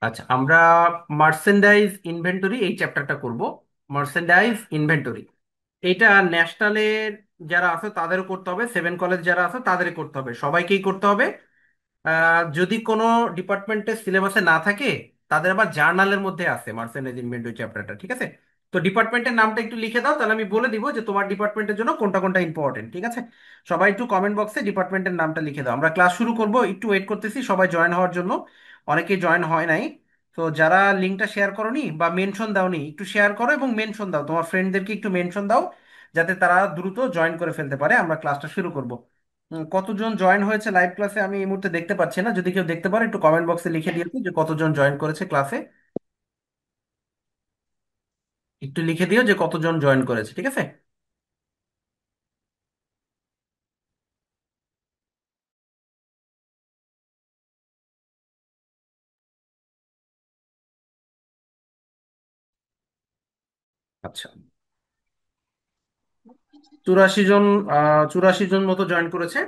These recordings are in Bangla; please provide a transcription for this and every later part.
আচ্ছা, আমরা মার্চেন্ডাইজ ইনভেন্টরি এই চ্যাপ্টারটা করব। মার্চেন্ডাইজ ইনভেন্টরি এইটা ন্যাশনালের যারা আছে তাদেরও করতে হবে, সেভেন কলেজ যারা আছে তাদেরই করতে হবে, সবাইকেই করতে হবে। যদি কোনো ডিপার্টমেন্টের সিলেবাসে না থাকে তাদের আবার জার্নালের মধ্যে আছে মার্চেন্ডাইজ ইনভেন্টরি চ্যাপ্টারটা, ঠিক আছে? তো ডিপার্টমেন্টের নামটা একটু লিখে দাও, তাহলে আমি বলে দিব যে তোমার ডিপার্টমেন্টের জন্য কোনটা কোনটা ইম্পর্টেন্ট, ঠিক আছে? সবাই একটু কমেন্ট বক্সে ডিপার্টমেন্টের নামটা লিখে দাও। আমরা ক্লাস শুরু করব, একটু ওয়েট করতেছি সবাই জয়েন হওয়ার জন্য। অনেকেই জয়েন হয় নাই। তো যারা লিঙ্কটা শেয়ার করোনি বা মেনশন দাওনি, একটু শেয়ার করো এবং মেনশন দাও, তোমার ফ্রেন্ডদেরকে একটু মেনশন দাও যাতে তারা দ্রুত জয়েন করে ফেলতে পারে। আমরা ক্লাসটা শুরু করব। কতজন জয়েন হয়েছে লাইভ ক্লাসে আমি এই মুহূর্তে দেখতে পাচ্ছি না, যদি কেউ দেখতে পারে একটু কমেন্ট বক্সে লিখে দিও যে কতজন জয়েন করেছে ক্লাসে। একটু লিখে দিও যে কতজন জয়েন করেছে, ঠিক আছে? আচ্ছা, 84 জন। 84 জন মতো জয়েন করেছে।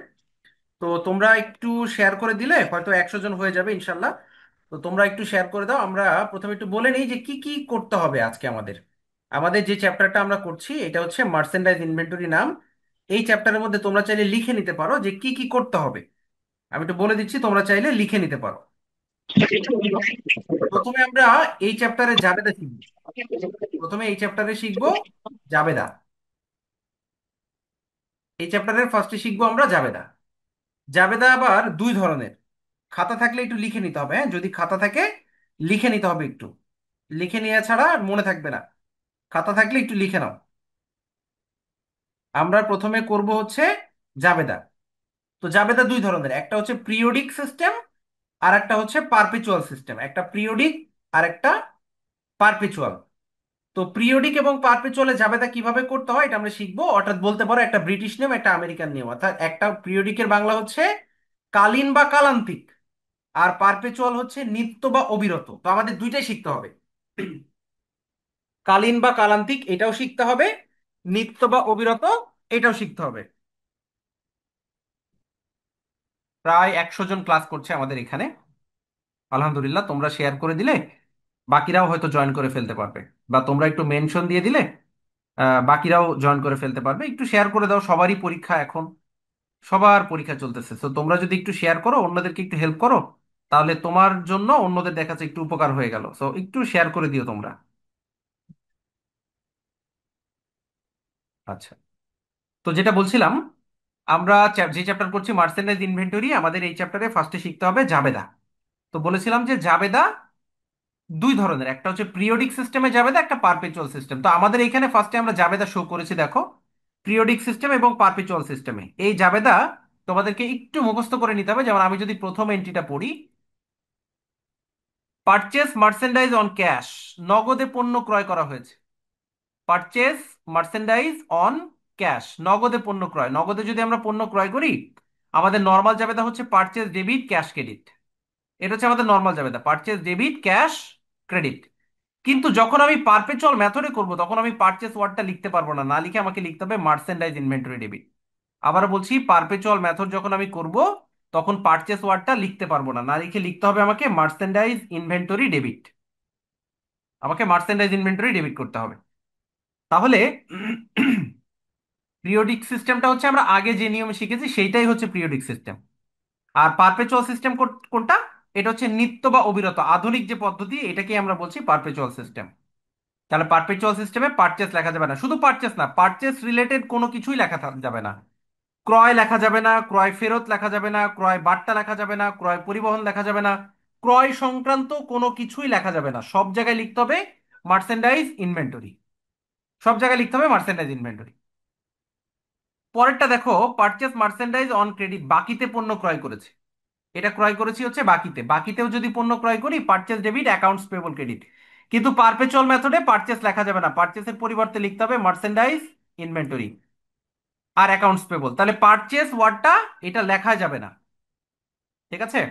তো তোমরা একটু শেয়ার করে দিলে হয়তো 100 জন হয়ে যাবে ইনশাল্লাহ। তো তোমরা একটু শেয়ার করে দাও। আমরা প্রথমে একটু বলে নিই যে কি কি করতে হবে আজকে আমাদের। আমাদের যে চ্যাপ্টারটা আমরা করছি এটা হচ্ছে মার্চেন্ডাইজ ইনভেন্টরি নাম। এই চ্যাপ্টারের মধ্যে তোমরা চাইলে লিখে নিতে পারো যে কি কি করতে হবে। আমি একটু বলে দিচ্ছি, তোমরা চাইলে লিখে নিতে পারো। প্রথমে আমরা এই চ্যাপ্টারে জাবেদা শিখবো। প্রথমে এই চ্যাপ্টারে শিখবো জাবেদা। এই চ্যাপ্টারের ফার্স্টে শিখবো আমরা জাবেদা। জাবেদা আবার দুই ধরনের। খাতা থাকলে একটু লিখে নিতে হবে, হ্যাঁ, যদি খাতা থাকে লিখে নিতে হবে একটু। লিখে নেওয়া ছাড়া মনে থাকবে না। খাতা থাকলে একটু লিখে নাও। আমরা প্রথমে করব হচ্ছে জাবেদা। তো জাবেদা দুই ধরনের, একটা হচ্ছে পিরিয়ডিক সিস্টেম আর একটা হচ্ছে পারপেচুয়াল সিস্টেম। একটা পিরিয়ডিক আর একটা পারপেচুয়াল। তো পিরিয়ডিক এবং পারপেচুয়ালে জাবেদা কিভাবে করতে হয় এটা আমরা শিখবো। অর্থাৎ বলতে পারো একটা ব্রিটিশ নিয়ম, একটা আমেরিকান নিয়ম। অর্থাৎ একটা পিরিয়ডিকের বাংলা হচ্ছে কালীন বা কালান্তিক, আর পারপেচুয়াল হচ্ছে নিত্য বা অবিরত। তো আমাদের দুইটাই শিখতে হবে। কালীন বা কালান্তিক এটাও শিখতে হবে, নিত্য বা অবিরত এটাও শিখতে হবে। প্রায় 100 জন ক্লাস করছে আমাদের এখানে। আলহামদুলিল্লাহ, তোমরা শেয়ার করে দিলে বাকিরাও হয়তো জয়েন করে ফেলতে পারবে, বা তোমরা একটু মেনশন দিয়ে দিলে বাকিরাও জয়েন করে ফেলতে পারবে। একটু শেয়ার করে দাও, সবারই পরীক্ষা এখন, সবার পরীক্ষা চলতেছে। তো তোমরা যদি একটু শেয়ার করো, অন্যদেরকে একটু হেল্প করো, তাহলে তোমার জন্য অন্যদের দেখাচ্ছে একটু উপকার হয়ে গেল। সো একটু শেয়ার করে দিও তোমরা। আচ্ছা, তো যেটা বলছিলাম, আমরা যে চ্যাপ্টার করছি মার্চেন্ডাইজ ইনভেন্টরি, আমাদের এই চ্যাপ্টারে ফার্স্টে শিখতে হবে জাবেদা। তো বলেছিলাম যে জাবেদা দুই ধরনের, একটা হচ্ছে পিরিয়ডিক সিস্টেমে জাবেদা, একটা পারপেচুয়াল সিস্টেম। তো আমাদের এইখানে ফার্স্টে আমরা জাবেদা শো করেছি, দেখো, পিরিয়ডিক সিস্টেম এবং পারপেচুয়াল সিস্টেমে এই জাবেদা তোমাদেরকে একটু মুখস্থ করে নিতে হবে। যেমন আমি যদি প্রথম এন্ট্রিটা পড়ি, পারচেস মার্চেন্ডাইজ অন ক্যাশ, নগদে পণ্য ক্রয় করা হয়েছে। পারচেস মার্চেন্ডাইজ অন ক্যাশ, নগদে পণ্য ক্রয়। নগদে যদি আমরা পণ্য ক্রয় করি, আমাদের নর্মাল জাবেদা হচ্ছে পারচেস ডেবিট ক্যাশ ক্রেডিট। এটা হচ্ছে আমাদের নর্মাল জাবেদা, পারচেস ডেবিট ক্যাশ ক্রেডিট। কিন্তু যখন আমি পারপেচুয়াল মেথডে করব তখন আমি পারচেস ওয়ার্ডটা লিখতে পারবো না, না লিখে আমাকে লিখতে হবে মার্চেন্ডাইজ ইনভেন্টরি ডেবিট। আবার বলছি, পারপেচুয়াল মেথড যখন আমি করব তখন পারচেস ওয়ার্ডটা লিখতে পারবো না, না লিখে লিখতে হবে আমাকে মার্চেন্ডাইজ ইনভেন্টরি ডেবিট। আমাকে মার্চেন্ডাইজ ইনভেন্টরি ডেবিট করতে হবে। তাহলে পিরিয়ডিক সিস্টেমটা হচ্ছে আমরা আগে যে নিয়ম শিখেছি সেইটাই হচ্ছে পিরিয়ডিক সিস্টেম। আর পারপেচুয়াল সিস্টেম কোনটা? এটা হচ্ছে নিত্য বা অবিরত আধুনিক যে পদ্ধতি, এটাকে আমরা বলছি পারপেচুয়াল সিস্টেম। তাহলে পারপেচুয়াল সিস্টেমে পারচেস লেখা যাবে না, শুধু পারচেস না, পারচেস রিলেটেড কোনো কিছুই লেখা যাবে না। ক্রয় লেখা যাবে না, ক্রয় ফেরত লেখা যাবে না, ক্রয় বার্তা লেখা যাবে না, ক্রয় পরিবহন লেখা যাবে না, ক্রয় সংক্রান্ত কোনো কিছুই লেখা যাবে না। সব জায়গায় লিখতে হবে মার্চেন্ডাইজ ইনভেন্টরি। সব জায়গায় লিখতে হবে মার্চেন্ডাইজ ইনভেন্টরি। পরেরটা দেখো, পারচেস মার্চেন্ডাইজ অন ক্রেডিট, বাকিতে পণ্য ক্রয় করেছে। এটা ক্রয় করেছি হচ্ছে বাকিতে, বাকিতেও যদি পণ্য ক্রয় করি purchase debit accounts payable credit. কিন্তু পারপেচুয়াল মেথডে পারচেস লেখা যাবে না, পারচেসের পরিবর্তে লিখতে হবে মার্চেন্ডাইজ ইনভেন্টরি আর অ্যাকাউন্টস পেবল। তাহলে পারচেস ওয়ার্ডটা এটা লেখা যাবে না, ঠিক আছে?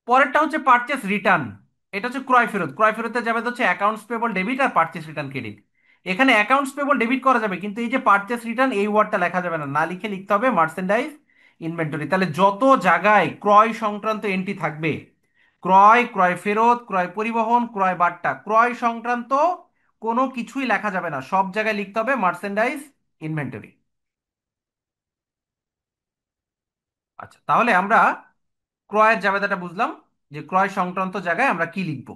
পরেরটা হচ্ছে পারচেস রিটার্ন। এটা হচ্ছে ক্রয় ফেরত। ক্রয় ফেরতে যাবে হচ্ছে অ্যাকাউন্টস পেবল ডেবিট আর পারচেস রিটার্ন ক্রেডিট। এখানে অ্যাকাউন্টস পেবল ডেবিট করা যাবে, কিন্তু এই যে পারচেস রিটার্ন এই ওয়ার্ডটা লেখা যাবে না, না লিখে লিখতে হবে মার্চেন্ডাইজ ইনভেন্টরি। তাহলে যত জায়গায় ক্রয় সংক্রান্ত এন্ট্রি থাকবে ক্রয়, ক্রয় ফেরত, ক্রয় পরিবহন, ক্রয় বার্তা, ক্রয় সংক্রান্ত কোনো কিছুই লেখা যাবে না, সব জায়গায় লিখতে হবে মার্চেন্ডাইজ ইনভেন্টরি। আচ্ছা, তাহলে আমরা ক্রয়ের জাবেদাটা বুঝলাম, যে ক্রয় সংক্রান্ত জায়গায় আমরা কি লিখব।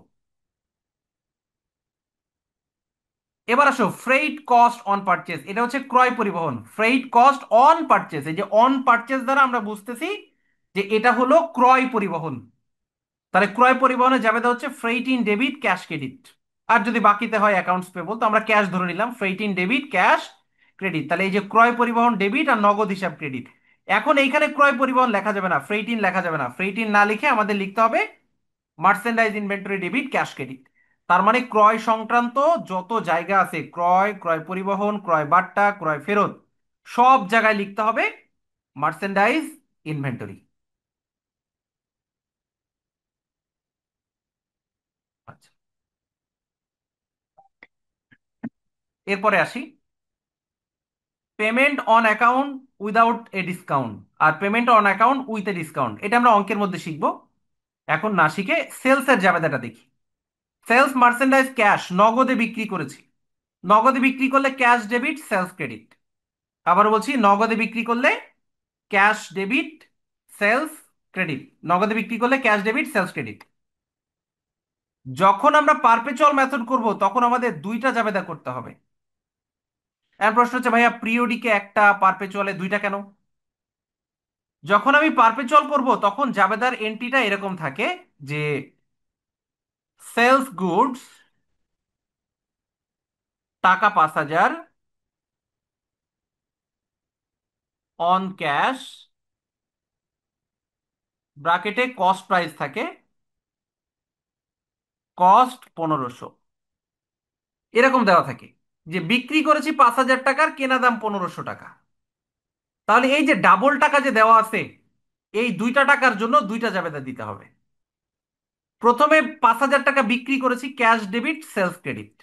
এবার আসো ফ্রেইট কস্ট অন পারচেজ, এটা হচ্ছে ক্রয় পরিবহন। ফ্রেইট কস্ট অন পারচেজ, এই যে অন পারচেজ দ্বারা আমরা বুঝতেছি যে এটা হলো ক্রয় পরিবহন। তাহলে ক্রয় পরিবহনের জাবেদা হচ্ছে freight in debit cash credit. আর যদি বাকিতে হয় অ্যাকাউন্টস পেবল, তো আমরা ক্যাশ ধরে নিলাম, freight in debit cash credit. তাহলে এই যে ক্রয় পরিবহন ডেবিট আর নগদ হিসাব ক্রেডিট। এখন এইখানে ক্রয় পরিবহন লেখা যাবে না, ফ্রেইট ইন লেখা যাবে না, ফ্রেইট ইন না লিখে আমাদের লিখতে হবে merchandise inventory debit cash credit. তার মানে ক্রয় সংক্রান্ত যত জায়গা আছে, ক্রয়, ক্রয় পরিবহন, ক্রয় বার্তা, ক্রয় ফেরত, সব জায়গায় লিখতে হবে মার্চেন্ডাইজ ইনভেন্টরি। আচ্ছা, এরপরে আসি payment on account without a discount আর payment on account with a discount, এটা আমরা অঙ্কের মধ্যে শিখবো। এখন না শিখে সেলসের জাবেদাটা দেখি। সেলস মার্চেন্ডাইজ ক্যাশ, নগদে বিক্রি করেছি। নগদে বিক্রি করলে ক্যাশ ডেবিট সেলস ক্রেডিট। আবার বলছি, নগদে বিক্রি করলে ক্যাশ ডেবিট সেলস ক্রেডিট। নগদে বিক্রি করলে ক্যাশ ডেবিট সেলস ক্রেডিট। যখন আমরা পারপেচুয়াল মেথড করব তখন আমাদের দুইটা জাবেদা করতে হবে। এখন প্রশ্ন হচ্ছে, ভাইয়া পিরিয়ডিকে একটা, পারপেচুয়ালে দুইটা কেন? যখন আমি পারপেচুয়াল করব তখন জাবেদার এন্ট্রিটা এরকম থাকে যে সেলস গুডস টাকা 5,000 অন ক্যাশ, ব্রাকেটে কস্ট প্রাইস থাকে, কস্ট 1500, এরকম দেওয়া থাকে যে বিক্রি করেছি 5,000 টাকার, কেনা দাম 1500 টাকা। তাহলে এই যে ডাবল টাকা যে দেওয়া আছে, এই দুইটা টাকার জন্য দুইটা জাবেদা দিতে হবে। প্রথমে 5,000 টাকা বিক্রি করেছি, ক্যাশ ডেবিট সেলস ক্রেডিট।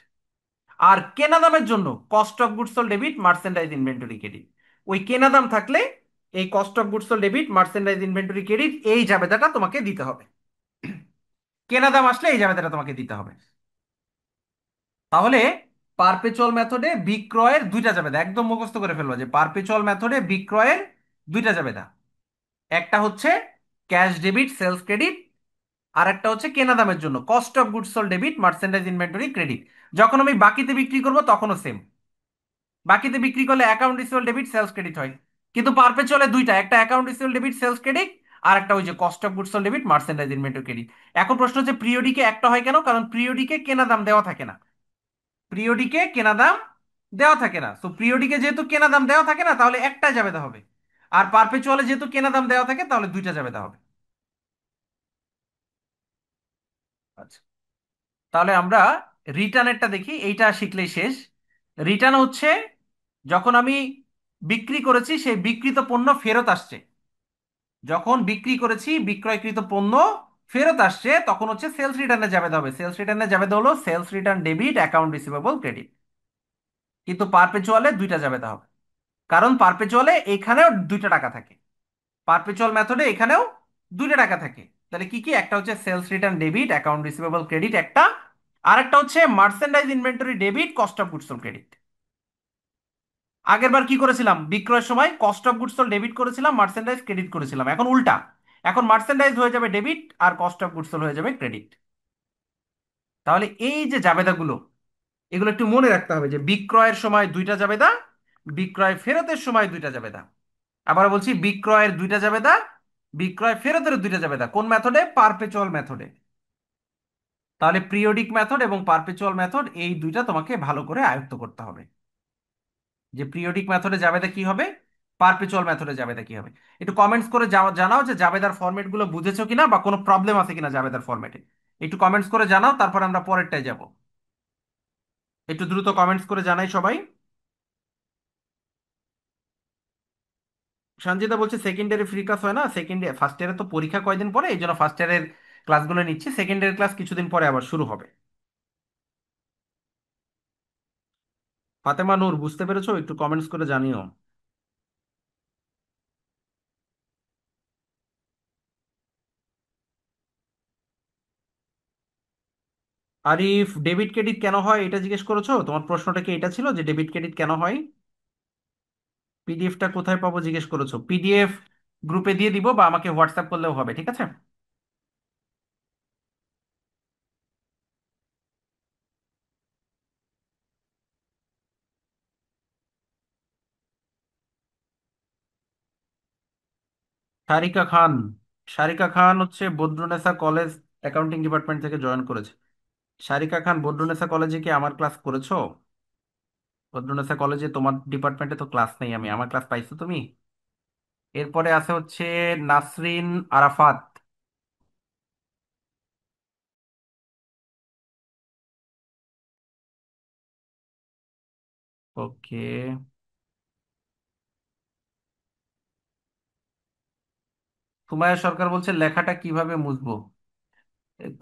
আর কেনা দামের জন্য cost of goods sold debit merchandise inventory credit. ওই কেনা দাম থাকলে এই cost of goods sold debit merchandise inventory credit এই জাবেদাটা তোমাকে দিতে হবে। কেনা দাম আসলে এই জাবেদাটা তোমাকে দিতে হবে। তাহলে পারপেচুয়াল মেথডে বিক্রয়ের দুইটা জাবেদা একদম মুখস্থ করে ফেলবো, যে পারপেচুয়াল মেথডে বিক্রয়ের দুইটা জাবেদা। একটা হচ্ছে ক্যাশ ডেবিট সেলস ক্রেডিট, আর একটা হচ্ছে কেনা দামের জন্য cost of goods sold debit merchandise inventory credit. যখন আমি বাকিতে বিক্রি করব তখনও সেম। বাকিতে বিক্রি করলে account receivable debit sales credit হয়। কিন্তু পারপেচুয়ালে দুইটা, একটা account receivable debit sales credit, আর একটা ওই যে cost of goods sold debit merchandise inventory credit. এখন প্রশ্ন হচ্ছে পিরিয়ডিকে একটা হয় কেন? কারণ পিরিয়ডিকে কেনা দাম দেওয়া থাকে না। পিরিয়ডিকে কেনা দাম দেওয়া থাকে না, তো পিরিয়ডিকে যেহেতু কেনা দাম দেওয়া থাকে না তাহলে একটা জাবেদা হবে। আর পারপেচুয়ালে যেহেতু কেনা দাম দেওয়া থাকে তাহলে দুইটা জাবেদা হবে। আচ্ছা, তাহলে আমরা রিটার্নেরটা দেখি, এইটা শিখলেই শেষ। রিটার্ন হচ্ছে যখন আমি বিক্রি করেছি সেই বিক্রিত পণ্য ফেরত আসছে। যখন বিক্রি করেছি বিক্রয়কৃত পণ্য ফেরত আসছে তখন হচ্ছে সেলস রিটার্নে যাবে হবে। সেলস রিটার্নে যাবে হলো sales return debit account receivable credit. কিন্তু পারপেচুয়ালে দুইটা যাবে হবে, কারণ পারপেচুয়ালে এখানেও দুইটা টাকা থাকে। পারপেচুয়াল মেথডে এখানেও দুইটা টাকা থাকে। তাহলে কি কি? একটা হচ্ছে sales return debit account receivable credit একটা, আর একটা হচ্ছে merchandise inventory debit cost of goods sold credit. আগের বার কি করেছিলাম? বিক্রয়ের সময় cost of goods sold debit করেছিলাম, মার্চেন্ডাইজ ক্রেডিট করেছিলাম। এখন উল্টা, এখন মার্চেন্ডাইজ হয়ে যাবে ডেবিট আর কস্ট অফ গুডস সোল্ড হয়ে যাবে ক্রেডিট। তাহলে এই যে জাবেদাগুলো, এগুলো একটু মনে রাখতে হবে যে বিক্রয়ের সময় দুইটা জাবেদা, বিক্রয় ফেরতের সময় দুইটা জাবেদা। আবার বলছি, বিক্রয়ের দুইটা জাবেদা, বিক্রয় ফেরতের দুইটা জাবেদা। কোন মেথডে? পারপেচুয়াল মেথডে। তাহলে পিরিয়ডিক মেথড এবং পারপেচুয়াল মেথড এই দুইটা তোমাকে ভালো করে আয়ত্ত করতে হবে, যে পিরিয়ডিক মেথডে জাবেদা কি হবে, পারপেচুয়াল মেথডে জাবেদা কি হবে। একটু কমেন্টস করে জানাও যে জাবেদার ফরম্যাট গুলো বুঝেছো কিনা, বা কোনো প্রবলেম আছে কিনা জাবেদার ফরম্যাটে। একটু কমেন্টস করে জানাও, তারপর আমরা পরেরটায় যাব। একটু দ্রুত কমেন্টস করে জানাই সবাই। সঞ্জিতা বলছে সেকেন্ড ইয়ারে ফ্রি ক্লাস হয় না, সেকেন্ড ইয়ার ফার্স্ট ইয়ারে তো পরীক্ষা কয়দিন পরে, এই জন্য ফার্স্ট ইয়ারের ক্লাসগুলো নিচ্ছি, সেকেন্ড ইয়ারের ক্লাস কিছুদিন পরে আবার শুরু হবে। ফাতেমা নূর, বুঝতে পেরেছো? একটু কমেন্টস করে জানিও। আরিফ, ডেবিট ক্রেডিট কেন হয় এটা জিজ্ঞেস করেছো? তোমার প্রশ্নটা কি এটা ছিল যে ডেবিট ক্রেডিট কেন হয়? পিডিএফটা কোথায় পাবো জিজ্ঞেস করেছো? পিডিএফ গ্রুপে দিয়ে দিব, বা আমাকে হোয়াটসঅ্যাপ করলেও হবে, ঠিক আছে? সারিকা খান। সারিকা খান হচ্ছে বদরুন্নেসা কলেজ অ্যাকাউন্টিং ডিপার্টমেন্ট থেকে জয়েন করেছে। সারিকা খান, বদরুন্নেসা কলেজে কি আমার ক্লাস করেছো? বদরুন্নেসা কলেজে তোমার ডিপার্টমেন্টে তো ক্লাস নেই, আমি আমার ক্লাস পাইছো তুমি? এরপরে আছে হচ্ছে নাসরিন আরাফাত। ওকে। সুমাইয়া সরকার বলছে লেখাটা কিভাবে মুছবো?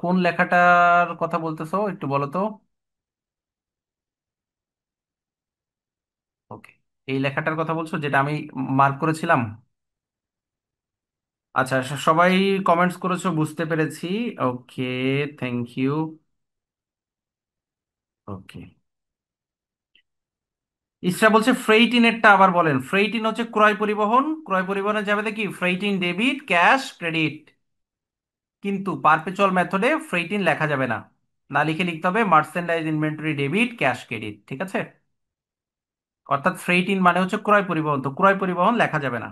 কোন লেখাটার কথা বলতেছো একটু বলো তো। ওকে, এই লেখাটার কথা বলছো যেটা আমি মার্ক করেছিলাম? আচ্ছা, সবাই কমেন্টস করেছো, বুঝতে পেরেছি। ওকে, থ্যাংক ইউ। ওকে। ইসরা বলছে ফ্রেইটিনেরটা আবার বলেন। ফ্রেইটিন হচ্ছে ক্রয় পরিবহন, ক্রয় পরিবহনের যাবে দেখি ফ্রেইটিন ডেবিট ক্যাশ ক্রেডিট। কিন্তু পারপেচুয়াল মেথডে ফ্রেইটিন লেখা যাবে না, না লিখে লিখতে হবে merchandise inventory debit cash credit, ঠিক আছে? অর্থাৎ ফ্রেইটিন মানে হচ্ছে ক্রয় পরিবহন, তো ক্রয় পরিবহন লেখা যাবে না।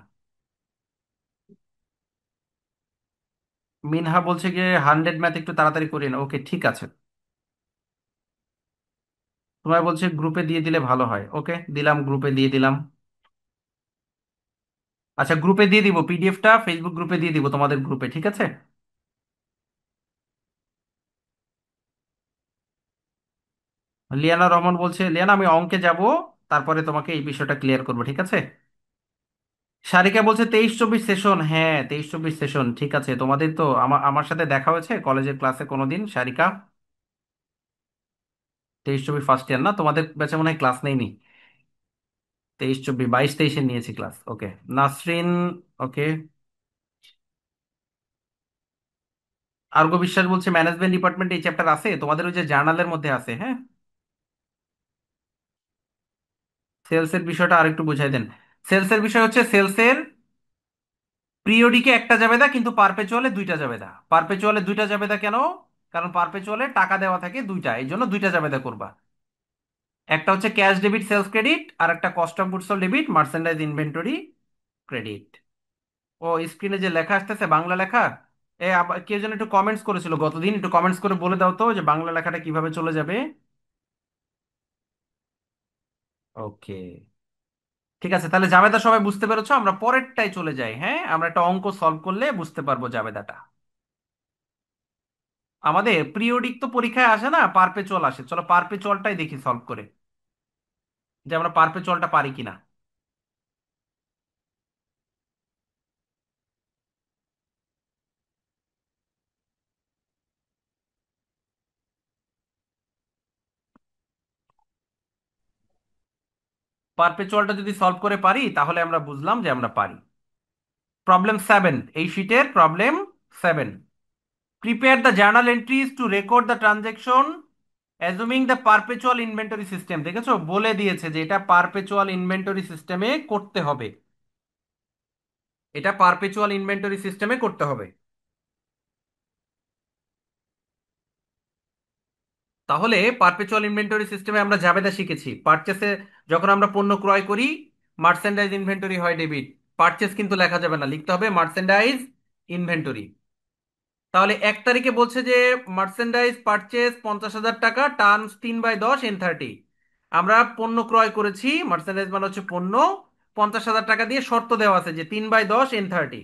মিনহা বলছে গিয়ে 100 ম্যাথ একটু তাড়াতাড়ি করিয়ে না। ওকে, ঠিক আছে। তোমায় বলছে গ্রুপে দিয়ে দিলে ভালো হয়। ওকে, দিলাম, গ্রুপে দিয়ে দিলাম। আচ্ছা, গ্রুপে দিয়ে দিব পিডিএফটা, ফেসবুক গ্রুপে দিয়ে দিব, তোমাদের গ্রুপে, ঠিক আছে? লিয়ানা রহমান বলছে, লিয়ানা আমি অঙ্কে যাব, তারপরে তোমাকে এই বিষয়টা ক্লিয়ার করবো, ঠিক আছে? সারিকা বলছে 23-24 সেশন। হ্যাঁ, 23-24 সেশন, ঠিক আছে। তোমাদের তো আমার আমার সাথে দেখা হয়েছে কলেজের ক্লাসে কোনোদিন, সারিকা? 23-24 ফার্স্ট ইয়ার না? তোমাদের ব্যাচে মনে হয় ক্লাস নেইনি। 23-24, 22-23-এ নিয়েছি ক্লাস। ওকে। নাসরিন। ওকে। আর্গো বিশ্বাস বলছে ম্যানেজমেন্ট ডিপার্টমেন্টে এই চ্যাপ্টার আছে তোমাদের, ওই যে জার্নালের মধ্যে আছে, হ্যাঁ। সেলসের বিষয়টা আরেকটু বুঝাই দেন। সেলসের বিষয় হচ্ছে সেলসের পিরিয়ডিকে একটা জাবেদা, কিন্তু পারপেচুয়ালে দুইটা জাবেদা। পারপেচুয়ালে দুইটা জাবেদা কেন? কারণ পারপেচুয়ালে টাকা দেওয়া থাকে দুইটা, এই জন্য দুইটা জাবেদা করবা। একটা হচ্ছে ক্যাশ ডেবিট সেলস ক্রেডিট, আর একটা cost of goods sold debit merchandise inventory credit. ও, স্ক্রিনে যে লেখা আসতেছে বাংলা লেখা, কেউ যেন একটু কমেন্টস করেছিল গতদিন, একটু কমেন্টস করে বলে দাও তো যে বাংলা লেখাটা কিভাবে চলে যাবে। ওকে, ঠিক আছে, তাহলে জাবেদা সবাই বুঝতে পেরেছো? আমরা পরেরটাই চলে যাই। হ্যাঁ, আমরা একটা অঙ্ক সলভ করলে বুঝতে পারবো জাবেদাটা। আমাদের পিরিয়ডিক তো পরীক্ষায় আসে না, পারপেচুয়াল আসে। চলো পারপেচুয়ালটাই দেখি সলভ করে, যে আমরা পারপেচুয়ালটা পারি কিনা। পারপেচুয়ালটা যদি সলভ করে পারি তাহলে আমরা বুঝলাম যে আমরা পারি। প্রবলেম 7, এই শীটের problem 7। Prepare the journal entries two record the transaction অ্যাজুমিং the perpetual inventory system. দেখেছো, বলে দিয়েছে যে এটা পারপেচুয়াল ইনভেন্টরি সিস্টেমে করতে হবে। এটা পারপেচুয়াল ইনভেন্টরি সিস্টেমে করতে হবে। তাহলে পারপেচুয়াল ইনভেন্টরি সিস্টেমে আমরা জাবেদা শিখেছি। পারচেসে যখন আমরা পণ্য ক্রয় করি, মার্চেন্ডাইজ ইনভেন্টরি হয় ডেবিট। পারচেস কিন্তু লেখা যাবে না, লিখতে হবে মার্চেন্ডাইজ ইনভেন্টরি। তাহলে 1 তারিখে বলছে যে মার্চেন্ডাইজ পারচেস 50,000 টাকা টার্মস 3/10 N30। আমরা পণ্য ক্রয় করেছি, মার্চেন্ডাইজ মানে হচ্ছে পণ্য, 50,000 টাকা দিয়ে শর্ত দেওয়া আছে যে 3/10 N30।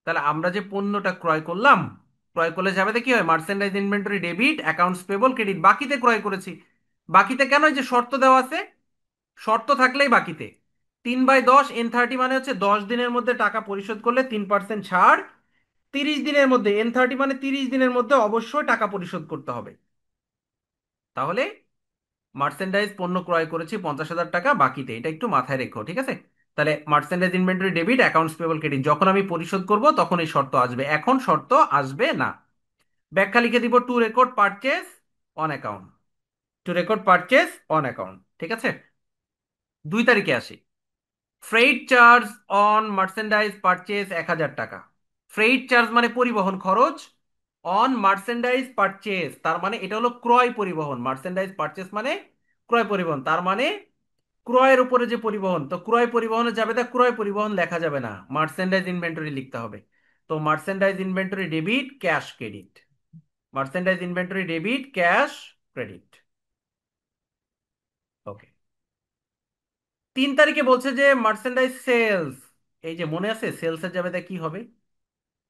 তাহলে আমরা যে পণ্যটা ক্রয় করলাম, ক্রয় করলে যাবে কি হয়, merchandise inventory debit accounts payable credit, বাকিতে ক্রয় করেছি। বাকিতে কেন? এই যে শর্ত দেওয়া আছে, শর্ত থাকলেই বাকিতে। 3/10 N30 মানে হচ্ছে 10 দিনের মধ্যে টাকা পরিশোধ করলে 3% ছাড়। 30 দিনের মধ্যে, N30 মানে 30 দিনের মধ্যে অবশ্যই টাকা পরিশোধ করতে হবে। তাহলে মার্চেন্ডাইজ পণ্য ক্রয় করেছি 50,000 টাকা বাকিতে, এটা একটু মাথায় রেখো, ঠিক আছে? তাহলে merchandise inventory debit accounts payable credit, যখন আমি পরিশোধ করব তখন এই শর্ত আসবে, এখন শর্ত আসবে না। ব্যাখ্যা লিখে দিব two record purchase on account, two record purchase on account, ঠিক আছে। 2 তারিখে আসি। Freight charge on merchandise purchase 1,000 টাকা। ফ্রেইট চার্জ মানে পরিবহন খরচ, অন মার্চেন্ডাইজ পারচেজ তার মানে এটা হলো ক্রয় পরিবহন, মার্চেন্ডাইজ পারচেজ মানে ক্রয় পরিবহন, তার মানে ক্রয়ের উপরে যে পরিবহন, তো ক্রয় পরিবহনে যাবে, তা ক্রয় পরিবহন লেখা যাবে না, মার্চেন্ডাইজ ইনভেন্টরি লিখতে হবে। তো merchandise inventory debit, cash credit, merchandise inventory debit, cash credit. Okay. 3 তারিখে বলছে যে মার্চেন্ডাইজ সেলস, এই যে মনে আছে সেলসের যাবে তা কি হবে,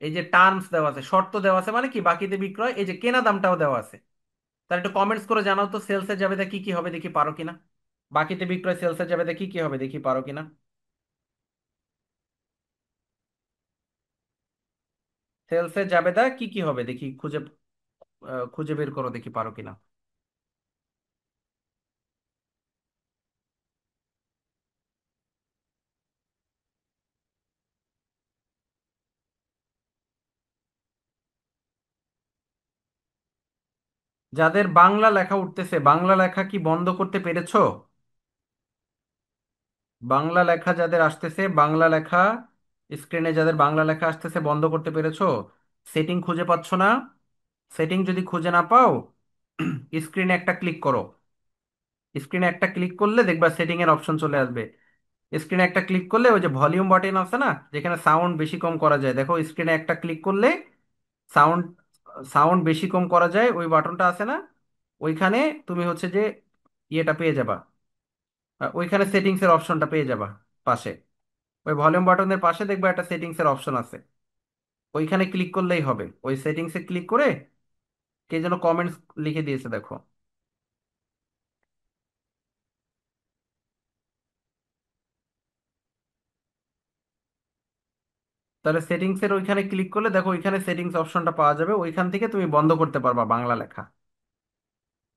এই যে টার্মস দেওয়া আছে, শর্ত দেওয়া আছে, মানে কি বাকিতে বিক্রয়, এই যে কেনা দামটাও দেওয়া আছে। তার একটু কমেন্টস করে জানাও তো সেলসের যাবে তা কি কি হবে, দেখি পারো কিনা। বাকিতে বিক্রয় সেলসের যাবে তা কি কি হবে, দেখি পারো কিনা। সেলসের যাবে তা কি কি হবে দেখি, খুঁজে বের করো, দেখি পারো কিনা। যাদের বাংলা লেখা উঠতেছে, বাংলা লেখা কি বন্ধ করতে পেরেছো? বাংলা লেখা যাদের আসতেছে, বাংলা লেখা স্ক্রিনে যাদের বাংলা লেখা আসতেছে বন্ধ করতে পেরেছো? সেটিং খুঁজে পাচ্ছ না? সেটিং যদি খুঁজে না পাও, স্ক্রিনে একটা ক্লিক করো। স্ক্রিনে একটা ক্লিক করলে দেখবা সেটিং এর অপশন চলে আসবে। স্ক্রিনে একটা ক্লিক করলে ওই যে ভলিউম বাটন আছে না, যেখানে সাউন্ড বেশি কম করা যায়, দেখো স্ক্রিনে একটা ক্লিক করলে সাউন্ড সাউন্ড বেশি কম করা যায় ওই বাটনটা আছে না, ওইখানে তুমি হচ্ছে যে ইয়েটা পেয়ে যাবা, ওইখানে সেটিংস এর অপশনটা পেয়ে যাবা পাশে। ওই ভলিউম বাটনের পাশে দেখবা একটা সেটিংস এর অপশন আছে, ওইখানে ক্লিক করলেই হবে। ওই সেটিংসে ক্লিক করে কে যেন কমেন্টস লিখে দিয়েছে দেখো। তাহলে সেটিংস এর ওইখানে ক্লিক করলে দেখো ওইখানে সেটিংস অপশনটা পাওয়া যাবে, ওইখান থেকে তুমি বন্ধ করতে পারবা বাংলা লেখা।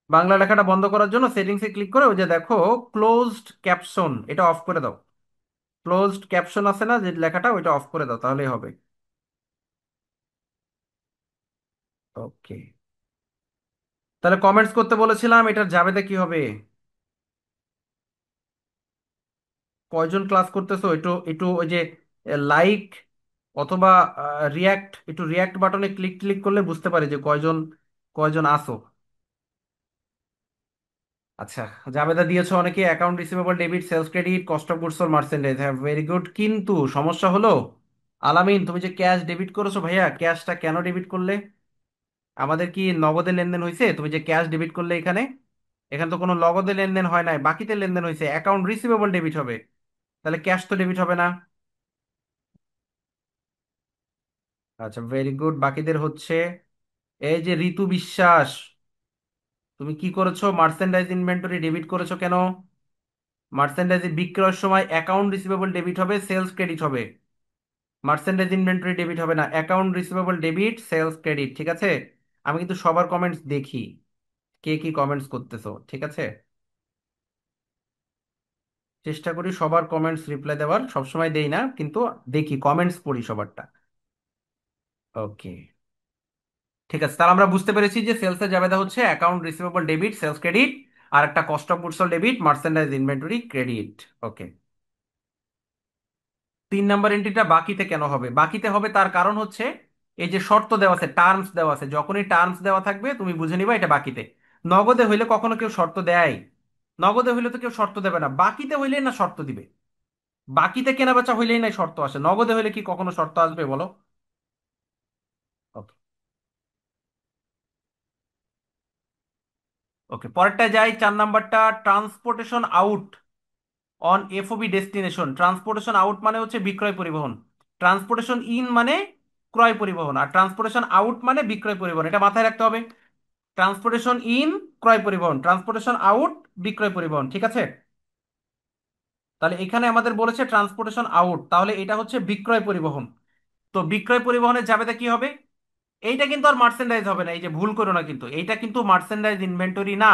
বাংলা লেখাটা বন্ধ করার জন্য সেটিংসে ক্লিক করে ওই যে দেখো ক্লোজড ক্যাপশন, এটা অফ করে দাও। ক্লোজড ক্যাপশন আছে না যে লেখাটা, ওইটা অফ করে দাও, তাহলেই হবে। ওকে। তাহলে কমেন্টস করতে বলেছিলাম, এটার জাবেদা কি হবে? কয়জন ক্লাস করতেছো একটু একটু ওই যে লাইক অথবা রিয়াক্ট, একটু রিয়াক্ট বাটনে ক্লিক ক্লিক করলে বুঝতে পারি যে কয়জন কয়জন আসো। আচ্ছা, জাবেদা দিয়েছো অনেকে, account receivable debit, sales credit, cost of goods sold, merchandise, have very good, কিন্তু সমস্যা হলো আলামিন, তুমি যে ক্যাশ ডেবিট করেছো ভাইয়া, ক্যাশটা কেন ডেবিট করলে? আমাদের কি নগদে লেনদেন হয়েছে? তুমি যে ক্যাশ ডেবিট করলে এখানে, এখানে তো কোনো নগদে লেনদেন হয় নাই, বাকিতে লেনদেন হয়েছে, অ্যাকাউন্ট রিসিভেবল ডেবিট হবে, তাহলে ক্যাশ তো ডেবিট হবে না। আচ্ছা, ভেরি গুড, বাকিদের হচ্ছে। এই যে ঋতু বিশ্বাস, তুমি কি করেছো, মার্চেন্ডাইজ ইনভেন্টরি ডেবিট করেছো কেন? মার্চেন্ডাইজ বিক্রয়ের সময় অ্যাকাউন্ট রিসিভেবল ডেবিট হবে, সেলস ক্রেডিট হবে, মার্চেন্ডাইজ ইনভেন্টরি ডেবিট হবে না, account receivable debit, sales credit, ঠিক আছে। আমি কিন্তু সবার কমেন্টস দেখি, কে কি কমেন্টস করতেছো, ঠিক আছে। চেষ্টা করি সবার কমেন্টস রিপ্লাই দেওয়ার, সবসময় দেই না কিন্তু দেখি, কমেন্টস পড়ি সবারটা। ওকে, ঠিক আছে, তাহলে আমরা বুঝতে পেরেছি যে সেলসের জাবেদা হচ্ছে account receivable debit, sales credit, আর একটা cost of goods sold debit, merchandise inventory credit. Okay. 3 number এন্ট্রিটা বাকিতে কেন হবে? বাকিতে হবে তার কারণ হচ্ছে এই যে শর্ত দেওয়া আছে, টার্মস দেওয়া আছে, যখনই টার্মস দেওয়া থাকবে তুমি বুঝে নিবা এটা বাকিতে। নগদে হইলে কখনো কেউ শর্ত দেয়? নগদে হইলে তো কেউ শর্ত দেবে না, বাকিতে হইলেই না শর্ত দিবে। বাকিতে কেনা বেচা হইলেই নাই শর্ত আসে, নগদে হইলে কি কখনো শর্ত আসবে বলো? ওকে। ওকে, পরেরটা যাই, 4 নাম্বারটা, transportation out on FOB destination. Transportation out মানে হচ্ছে বিক্রয় পরিবহন, ট্রান্সপোর্টেশন ইন মানে ক্রয় পরিবহন, আর ট্রান্সপোর্টেশন আউট মানে বিক্রয় পরিবহন, এটা মাথায় রাখতে হবে। ট্রান্সপোর্টেশন ইন ক্রয় পরিবহন, ট্রান্সপোর্টেশন আউট বিক্রয় পরিবহন, ঠিক আছে। তাহলে এখানে আমাদের বলেছে ট্রান্সপোর্টেশন আউট, তাহলে এটা হচ্ছে বিক্রয় পরিবহন। তো বিক্রয় পরিবহনের যাবেটা কি হবে? এইটা কিন্তু আর মার্চেন্ডাইজ হবে না, এই যে ভুল করো না কিন্তু, এইটা কিন্তু মার্চেন্ডাইজ ইনভেন্টরি না,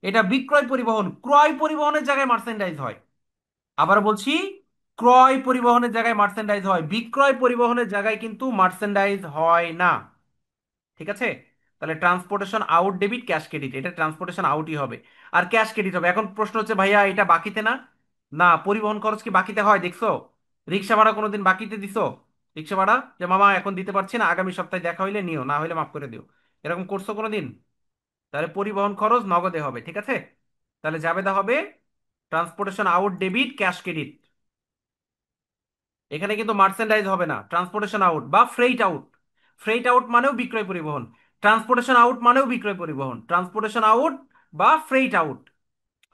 এটা বিক্রয় পরিবহন। ক্রয় পরিবহনের জায়গায় মার্চেন্ডাইজ হয়। আবার বলছি, ক্রয় পরিবহনের জায়গায় মার্চেন্ডাইজ হয়, বিক্রয় পরিবহনের জায়গায় কিন্তু মার্চেন্ডাইজ হয় না, ঠিক আছে। তাহলে transportation out debit cash credit, এটা ট্রান্সপোর্টেশন আউটই হবে। আর ক্যাশ ক্রেডিট হবে। এখন প্রশ্ন হচ্ছে ভাইয়া এটা বাকিতে না? না, পরিবহন খরচ কি বাকিতে হয় দেখছো? রিক্সা ভাড়া কোনোদিন বাকিতে দিছো? রিক্সা ভাড়া যে মামা এখন দিতে পারছি না, আগামী সপ্তাহে দেখা হইলে নিও, না হইলে মাফ করে দিও, এরকম করছো কোনোদিন? তাহলে পরিবহন খরচ নগদে হবে, ঠিক আছে? তাহলে জাবেদা হবে transportation out debit cash credit. এখানে কিন্তু মার্চেন্ডাইজ হবে না, ট্রান্সপোর্টেশন আউট বা ফ্রেইট আউট। ফ্রেইট আউট মানেও বিক্রয় পরিবহন, ট্রান্সপোর্টেশন আউট মানেও বিক্রয় পরিবহন, ট্রান্সপোর্টেশন আউট বা ফ্রেইট আউট।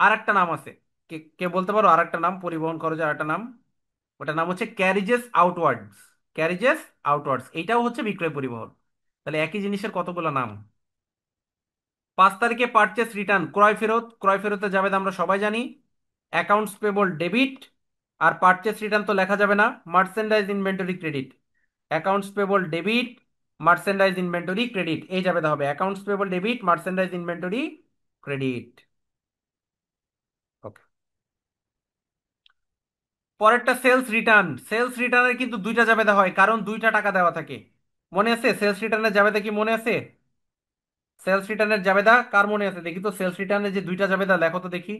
আর একটা নাম আছে, কে কে বলতে পারো আর একটা নাম পরিবহন খরচের আর একটা নাম? ওটার নাম হচ্ছে ক্যারিজেস আউটওয়ার্ডস। ক্যারিজেস আউটওয়ার্ডস এইটাও হচ্ছে বিক্রয় পরিবহন। তাহলে একই জিনিসের কতগুলো নাম। 5 তারিখে পারচেস রিটার্ন, ক্রয় ফেরত, ক্রয় ফেরতে যাবে আমরা সবাই জানি। Accounts payable debit. আর পারচেস রিটার্ন তো লেখা যাবে না, merchandise inventory credit. Accounts payable debit, merchandise inventory credit, এই যাবে হবে accounts payable debit merchandise inventory credit. Okay. পরেরটা সেলস রিটার্ন। সেলস রিটার্নের কিন্তু দুইটা জাবেদা হয়, কারণ দুইটা টাকা দেওয়া থাকে। মনে আছে সেলস রিটার্নের জাবেদা কি মনে আছে? সেলস রিটার্নের জাবেদা কার মনে আছে দেখি তো, সেলস রিটার্নের যে দুইটা জাবেদা লেখো তো দেখি।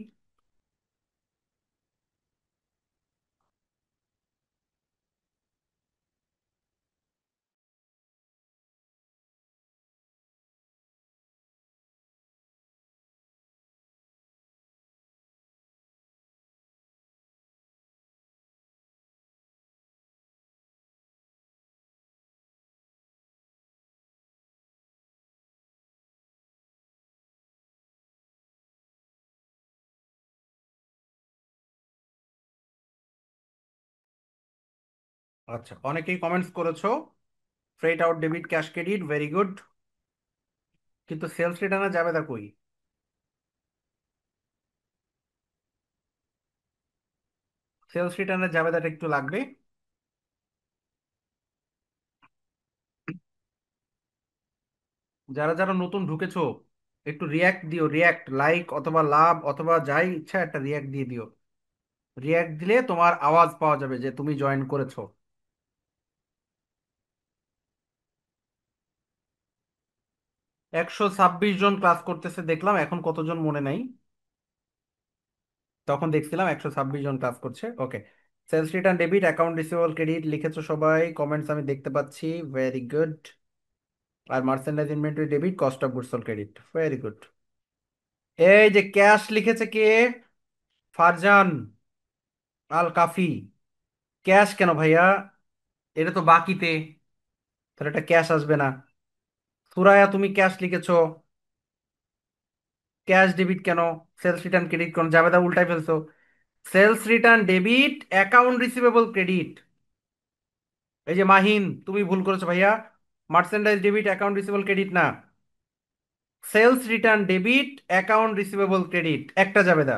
আচ্ছা, অনেকেই কমেন্টস করেছো freight out debit cash credit, very good. কিন্তু সেলস রিটার্নের জাবেদা কই? সেলস রিটার্নের জাবেদাটা একটু লাগবে। যারা যারা নতুন ঢুকেছো একটু রিয়্যাক্ট দিও, রিয়্যাক্ট লাইক অথবা লাভ অথবা যাই ইচ্ছা একটা রিয়্যাক্ট দিয়ে দিও। রিয়্যাক্ট দিলে তোমার আওয়াজ পাওয়া যাবে যে তুমি জয়েন করেছো। 126 জন ক্লাস করতেছে দেখলাম, এখন কতজন মনে নাই। তখন দেখছিলাম 126 জন ক্লাস করছে। Okay. Sales return debit, account receivable credit লিখেছো সবাই, কমেন্টস আমি দেখতে পাচ্ছি, ভেরি গুড। আর merchandise inventory debit, cost of goods sold credit, very good. এই যে ক্যাশ লিখেছে কে? ফারজান আল কাফি। ক্যাশ কেন ভাইয়া? এটা তো বাকিতে, তাহলে এটা ক্যাশ আসবে না। সুরায়া তুমি ক্যাশ লিখেছো, ক্যাশ ডেবিট কেন? সেলস রিটার্ন ক্রেডিট কেন? জাবেদা উল্টাই ফেলছো। Sales return debit, account receivable credit. এই যে মাহিন তুমি ভুল করেছো ভাইয়া, merchandise debit account receivable credit না, sales return debit account receivable credit একটা জাবেদা।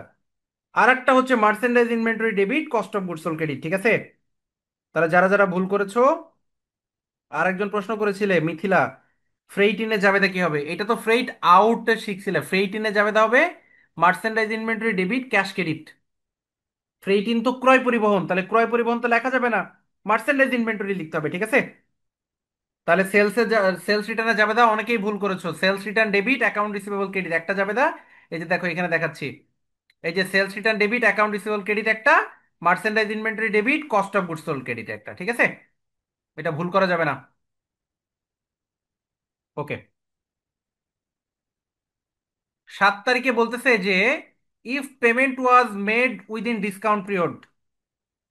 আর একটা হচ্ছে merchandise inventory debit, cost of goods sold credit, ঠিক আছে? তাহলে যারা যারা ভুল করেছো, আর একজন প্রশ্ন করেছিলে মিথিলা, ফ্রেইট ইনে জাবেদা কি হবে? এটা তো ফ্রেইট আউট শিখছিলে, ফ্রেইট ইনে জাবেদা হবে merchandise inventory debit cash credit. Freight in তো ক্রয় পরিবহন, তাহলে ক্রয় পরিবহন তো লেখা যাবে না, মার্চেন্ডাইজ ইনভেন্টরি লিখতে হবে, ঠিক আছে? তাহলে সেলস রিটার্নে যাবে দা, অনেকেই ভুল করেছো। Sales return debit account receivable credit একটা যাবে দা। এই যে দেখো এখানে দেখাচ্ছি, এই যে sales return debit account receivable credit একটা, merchandise inventory debit cost of goods sold credit একটা, ঠিক আছে? এটা ভুল করা যাবে না। ওকে। 7 তারিখে বলতেছে যে if payment was made within discount period,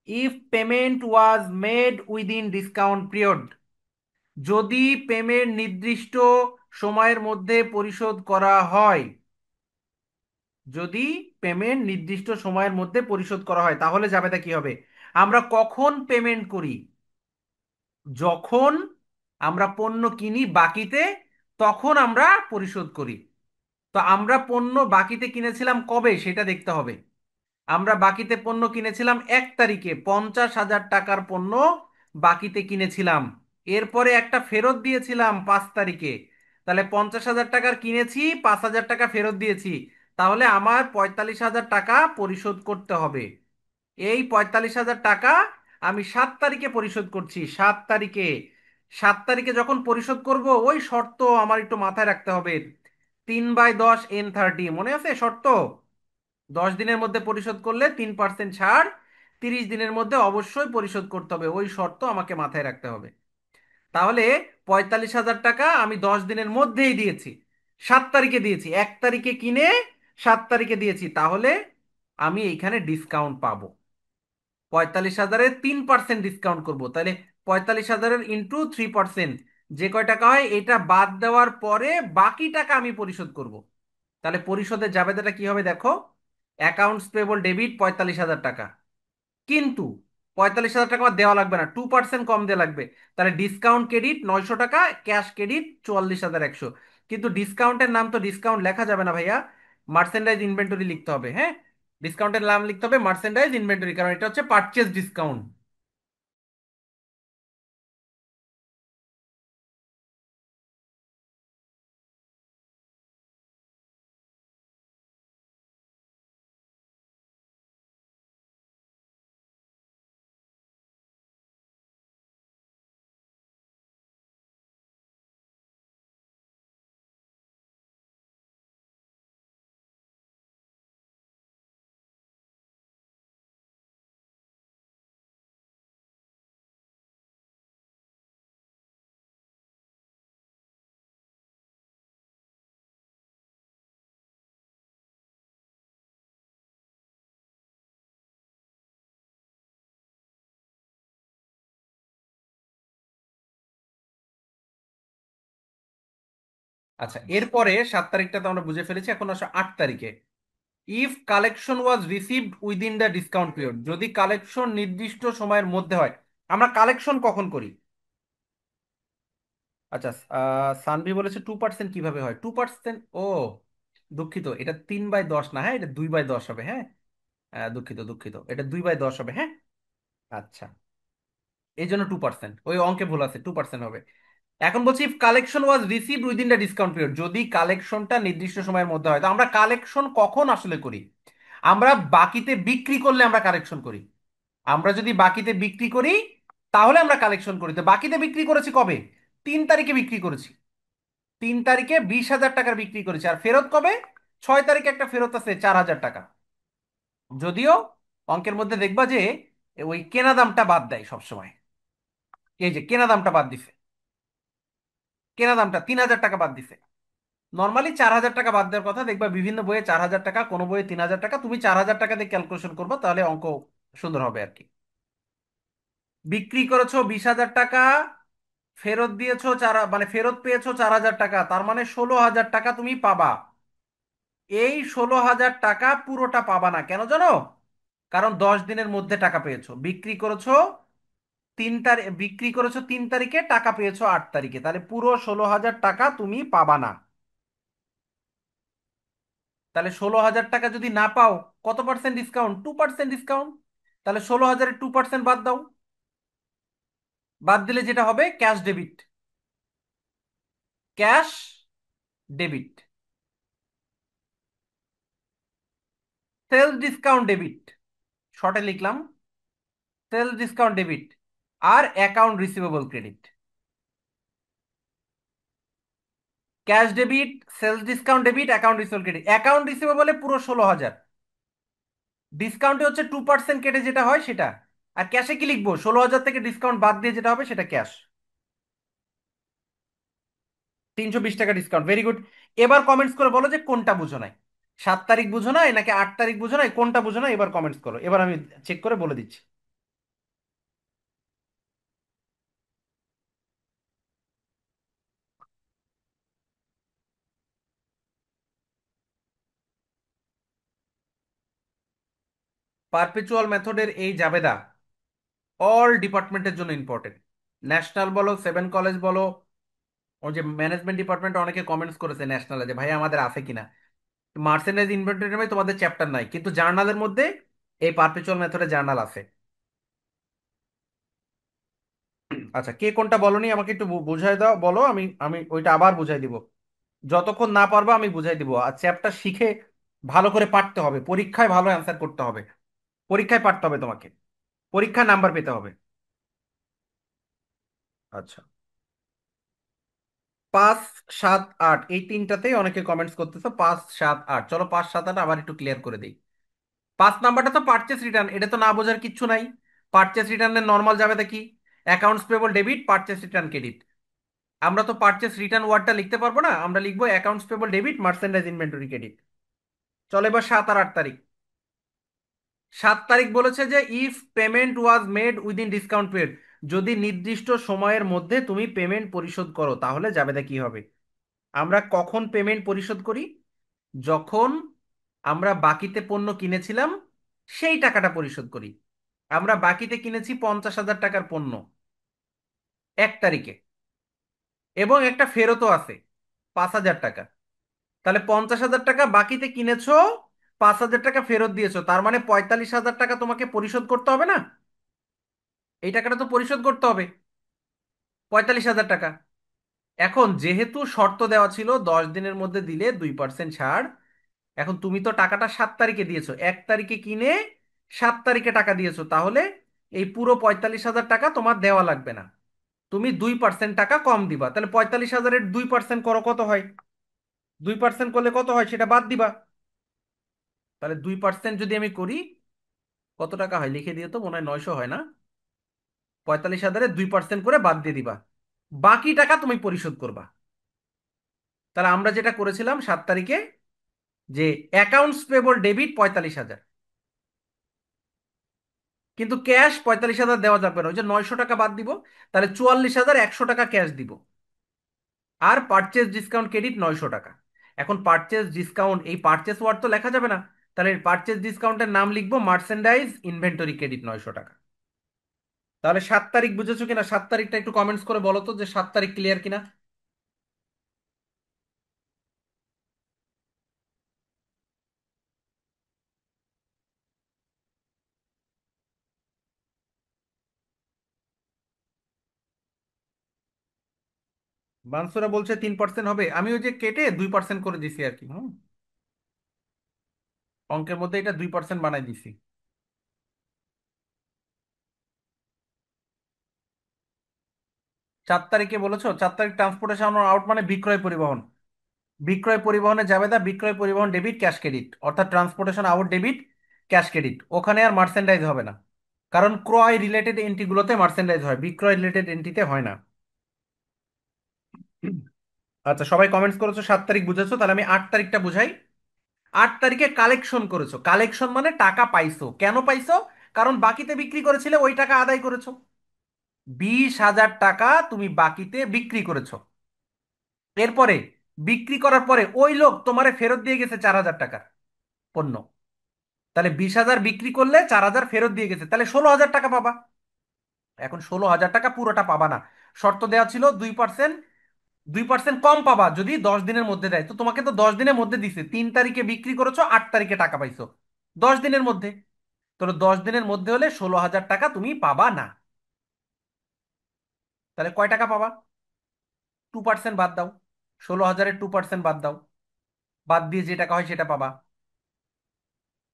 if payment was made within discount period, যদি পেমেন্ট নির্দিষ্ট সময়ের মধ্যে পরিশোধ করা হয়, যদি পেমেন্ট নির্দিষ্ট সময়ের মধ্যে পরিশোধ করা হয় তাহলে জাবেদা কি হবে? আমরা কখন পেমেন্ট করি? যখন আমরা পণ্য কিনি বাকিতে, তখন আমরা পরিশোধ করি। তো আমরা পণ্য বাকিতে কিনেছিলাম কবে সেটা দেখতে হবে। আমরা বাকিতে পণ্য কিনেছিলাম 1 তারিখে, 50,000 টাকার পণ্য বাকিতে কিনেছিলাম। এরপরে একটা ফেরত দিয়েছিলাম 5 তারিখে। তাহলে 50,000 টাকার কিনেছি, 5,000 টাকা ফেরত দিয়েছি। তাহলে আমার 45,000 টাকা পরিশোধ করতে হবে। এই 45,000 টাকা আমি 7 তারিখে পরিশোধ করছি, 7 তারিখে। 7 তারিখে যখন পরিশোধ করব, ওই শর্ত আমার একটু মাথায় রাখতে হবে। 3/10 N30, মনে আছে শর্ত? 10 দিনের মধ্যে পরিশোধ করলে 3% ছাড়, 30 দিনের মধ্যে অবশ্যই পরিশোধ করতে হবে, ওই শর্ত আমাকে মাথায় রাখতে হবে। তাহলে 45,000 টাকা আমি 10 দিনের মধ্যেই দিয়েছি, 7 তারিখে দিয়েছি, 1 তারিখে কিনে 7 তারিখে দিয়েছি, তাহলে আমি এইখানে ডিসকাউন্ট পাবো। 45,000-এর 3% ডিসকাউন্ট করব, তাহলে 45,000-এর ইন্টু 3%, যে কয় টাকা হয় এটা বাদ দেওয়ার পরে বাকি টাকা আমি পরিশোধ করব। তাহলে পরিশোধের জাবেদাটা কি হবে দেখো, অ্যাকাউন্টস পেবল ডেবিট 45,000 টাকা, কিন্তু 45,000 টাকা আমার দেওয়া লাগবে না, 2% কম দেওয়া লাগবে। তাহলে ডিসকাউন্ট ক্রেডিট 900 টাকা, ক্যাশ ক্রেডিট 44,100। কিন্তু ডিসকাউন্টের নাম তো ডিসকাউন্ট লেখা যাবে না ভাইয়া, মার্চেন্ডাইজ ইনভেন্টরি লিখতে হবে। হ্যাঁ, ডিসকাউন্টের নাম লিখতে হবে মার্চেন্ডাইজ ইনভেন্টরি, কারণ এটা হচ্ছে পারচেজ ডিসকাউন্ট। আচ্ছা, এরপরে 7 তারিখটা তো আমরা বুঝে ফেলেছি, এখন আসো 8 তারিখে। If collection was received within the discount period, যদি কালেকশন নির্দিষ্ট সময়ের মধ্যে হয়। আমরা কালেকশন কখন করি? আচ্ছা, সানভি বলেছে 2% কিভাবে হয় 2%? ও, দুঃখিত, এটা 3/10 না, হ্যাঁ এটা 2/10 হবে। হ্যাঁ, দুঃখিত দুঃখিত, এটা 2/10 হবে। হ্যাঁ, আচ্ছা, এই জন্য 2%, ওই অঙ্কে ভুল আছে, 2% হবে। এখন বলছি if collection was received within the discount period, যদি কালেকশনটা নির্দিষ্ট সময়ের মধ্যে হয়, তো আমরা কালেকশন কখন আসলে করি? আমরা বাকিতে বিক্রি করলে আমরা কালেকশন করি। আমরা যদি বাকিতে বিক্রি করি তাহলে আমরা কালেকশন করি। তো বাকিতে বিক্রি করেছি কবে? 3 তারিখে বিক্রি করেছি, 3 তারিখে 20,000 টাকার বিক্রি করেছি। আর ফেরত কবে? 6 তারিখে একটা ফেরত আছে 4,000 টাকা। যদিও অঙ্কের মধ্যে দেখবা যে ওই কেনা দামটা বাদ দেয় সবসময়, এই যে কেনা দামটা বাদ দিছে, কেনা দামটা 3,000 টাকা বাদ দিছে। নর্মালি 4,000 টাকা বাদ দেওয়ার কথা, দেখবা বিভিন্ন বইয়ে 4,000 টাকা, কোনো বইয়ে 3,000 টাকা, তুমি 4,000 টাকা দিয়ে ক্যালকুলেশন করবো, তাহলে অঙ্ক সুন্দর হবে আর কি। বিক্রি করেছো 20,000 টাকা, ফেরত দিয়েছো মানে ফেরত পেয়েছো 4,000 টাকা, তার মানে 16,000 টাকা তুমি পাবা। এই 16,000 টাকা পুরোটা পাবা না, কেন জানো? কারণ 10 দিনের মধ্যে টাকা পেয়েছো, বিক্রি করেছো 3 তারিখে, টাকা পেয়েছো 8 তারিখে, তাহলে পুরো 16,000 টাকা তুমি পাবা না। তাহলে 16,000 টাকা যদি না পাও, কত পার্সেন্ট ডিসকাউন্ট? 2% ডিসকাউন্ট। তাহলে 16,000-এর 2% বাদ দাও, বাদ দিলে যেটা হবে cash debit, cash debit, sales discount debit, শর্টে লিখলাম সেলস ডিসকাউন্ট ডেবিট, আর account receivable credit. Cash debit, sales discount debit, account receivable credit. Account রিসিভেবলে পুরো 16,000, ডিসকাউন্টে হচ্ছে 2% কেটে যেটা হয় সেটা। আর ক্যাশে কি লিখবো? 16,000 থেকে ডিসকাউন্ট বাদ দিয়ে যেটা হবে সেটা ক্যাশ। 320 টাকা ডিসকাউন্ট, ভেরি গুড। এবার কমেন্টস করে বলো যে কোনটা বুঝো নাই, 7 তারিখ বুঝো নাই নাকি 8 তারিখ বুঝো নাই, কোনটা বুঝো নাই, এবার কমেন্টস করো, এবার আমি চেক করে বলে দিচ্ছি। পারপেচুয়াল মেথডের এই জাবেদা অল ডিপার্টমেন্টের জন্য ইম্পর্টেন্ট। ন্যাশনাল বলো, 7 কলেজ বলো, ও যে ম্যানেজমেন্ট ডিপার্টমেন্টে অনেকে কমেন্টস করেছে ন্যাশনালে যে ভাই আমাদের আছে কিনা। মার্চেন্ডাইজ ইনভেন্টরি নামে তোমাদের চ্যাপ্টার নাই, কিন্তু জার্নালের মধ্যে এই পারপেচুয়াল মেথডের জার্নাল আছে। আচ্ছা, কে কোনটা বলনি আমাকে একটু বুঝাই দাও, বলো, আমি আমি ওইটা আবার বুঝাই দিব। যতক্ষণ না পারবা আমি বুঝাই দিব। আর চ্যাপ্টার শিখে ভালো করে পাঠতে হবে, পরীক্ষায় ভালো অ্যান্সার করতে হবে, পরীক্ষায় পাঠতে হবে তোমাকে, পরীক্ষায় নাম্বার পেতে হবে। আচ্ছা। পাঁচ, সাত, আট এই তিনটাতেই অনেকে কমেন্টস করতেছো। পাঁচ, সাত, আট, চলো 5, 7, 8 আবার একটু ক্লিয়ার করে দিই। 5 নাম্বারটা তো পারচেস রিটার্ন, এটা তো না বোঝার কিচ্ছু নাই। পারচেস রিটার্নের নর্মাল যাবে কি? Accounts payable debit, purchase return credit. আমরা তো পারচেস রিটার্ন ওয়ার্ডটা লিখতে পারবো না, আমরা লিখবো accounts payable debit, merchandise inventory credit. চলো এবার 7 আর 8 তারিখ। 7 তারিখ বলেছে যে if payment was made within discount period, যদি নির্দিষ্ট সময়ের মধ্যে তুমি পেমেন্ট পরিশোধ করো তাহলে জাবেদা কি হবে? আমরা কখন পেমেন্ট পরিশোধ করি? যখন আমরা বাকিতে পণ্য কিনেছিলাম সেই টাকাটা পরিশোধ করি। আমরা বাকিতে কিনেছি 50,000 টাকার পণ্য 1 তারিখে, এবং একটা ফেরতও আছে 5,000 টাকা। তাহলে 50,000 টাকা বাকিতে কিনেছো, 5,000 টাকা ফেরত দিয়েছো, তার মানে 45,000 টাকা তোমাকে পরিশোধ করতে হবে না? এই টাকাটা তো পরিশোধ করতে হবে, 45,000 টাকা। এখন যেহেতু শর্ত দেওয়া ছিল 10 দিনের মধ্যে দিলে 2% ছাড়, এখন তুমি তো টাকাটা 7 তারিখে দিয়েছো, 1 তারিখে কিনে 7 তারিখে টাকা দিয়েছো, তাহলে এই পুরো 45,000 টাকা তোমার দেওয়া লাগবে না। তুমি 2% টাকা কম দিবা, তাহলে 45,000-এর 2% করো, কত হয়? 2% করলে কত হয় সেটা বাদ দিবা। তাহলে 2% যদি আমি করি, কত টাকা হয় লিখে দিয়ে, তো মনে হয় 900 হয় না? 45,000-এর 2% করে বাদ দিয়ে দিবা, বাকি টাকা তুমি পরিশোধ করবা। তাহলে আমরা যেটা করেছিলাম 7 তারিখে, যে অ্যাকাউন্টস পেবল ডেবিট 45,000, কিন্তু ক্যাশ 45,000 দেওয়া যাবে না, ওই যে 900 টাকা বাদ দিব। তাহলে 44,100 টাকা ক্যাশ দিব, আর পারচেজ ডিসকাউন্ট ক্রেডিট 900 টাকা। এখন পারচেজ ডিসকাউন্ট, এই পারচেজ ওয়ার্ড তো লেখা যাবে না, তাহলে পারচেজ ডিসকাউন্টের নাম লিখবো মার্চেন্ডাইজ ইনভেন্টরি ক্রেডিট 900 টাকা। তাহলে 7 তারিখ বুঝেছো কিনা? 7 তারিখটা একটু কমেন্টস করে বলো তো যে 7 তারিখ ক্লিয়ার কিনা। বানসুরা বলছে 3% হবে, আমি ওই যে কেটে 2% করে দিছি আর কি। হুম, অঙ্কের মধ্যে এটা 2% বানাই দিছি। 4 তারিখে বলেছো, 4 তারিখ ট্রান্সপোর্টেশন আউট মানে বিক্রয় পরিবহন। বিক্রয় পরিবহনে যাবে, দা বিক্রয় পরিবহন ডেবিট ক্যাশ ক্রেডিট, অর্থাৎ transportation out debit cash credit, ওখানে আর মার্চেন্ডাইজ হবে না, কারণ ক্রয় রিলেটেড এন্ট্রিগুলোতে মার্চেন্ডাইজ হয়, বিক্রয় রিলেটেড এন্ট্রিতে হয় না। আচ্ছা, সবাই কমেন্টস করেছো 7 তারিখ বুঝেছো, তাহলে আমি 8 তারিখটা বুঝাই। 8 তারিখে কালেকশন করেছো, কালেকশন মানে টাকা পাইছো, কেন পাইছো? কারণ বাকিতে বিক্রি করেছিলে, ওই টাকা আদায় করেছো। 20,000 টাকা তুমি বাকিতে বিক্রি করেছো। এরপরে বিক্রি করার পরে ওই লোক তোমারে ফেরত দিয়ে গেছে 4,000 টাকার পণ্য। তাহলে 20,000 বিক্রি করলে 4,000 ফেরত দিয়ে গেছে, তাহলে 16,000 টাকা পাবা। এখন 16,000 টাকা পুরোটা পাবা না, শর্ত দেওয়া ছিল 2%। 2% কম পাবা যদি 10 দিনের মধ্যে দেয়, তো তোমাকে তো 10 দিনের মধ্যে দিছে, 3 তারিখে বিক্রি করেছো, 8 তারিখে টাকা পাইছো, 10 দিনের মধ্যে। তাহলে 10 দিনের মধ্যে হলে 16,000 টাকা তুমি পাবা না। তাহলে কয় টাকা পাবা? 2% বাদ দাও, 16,000-এর 2% বাদ দাও, বাদ দিয়ে যে টাকা হয় সেটা পাবা।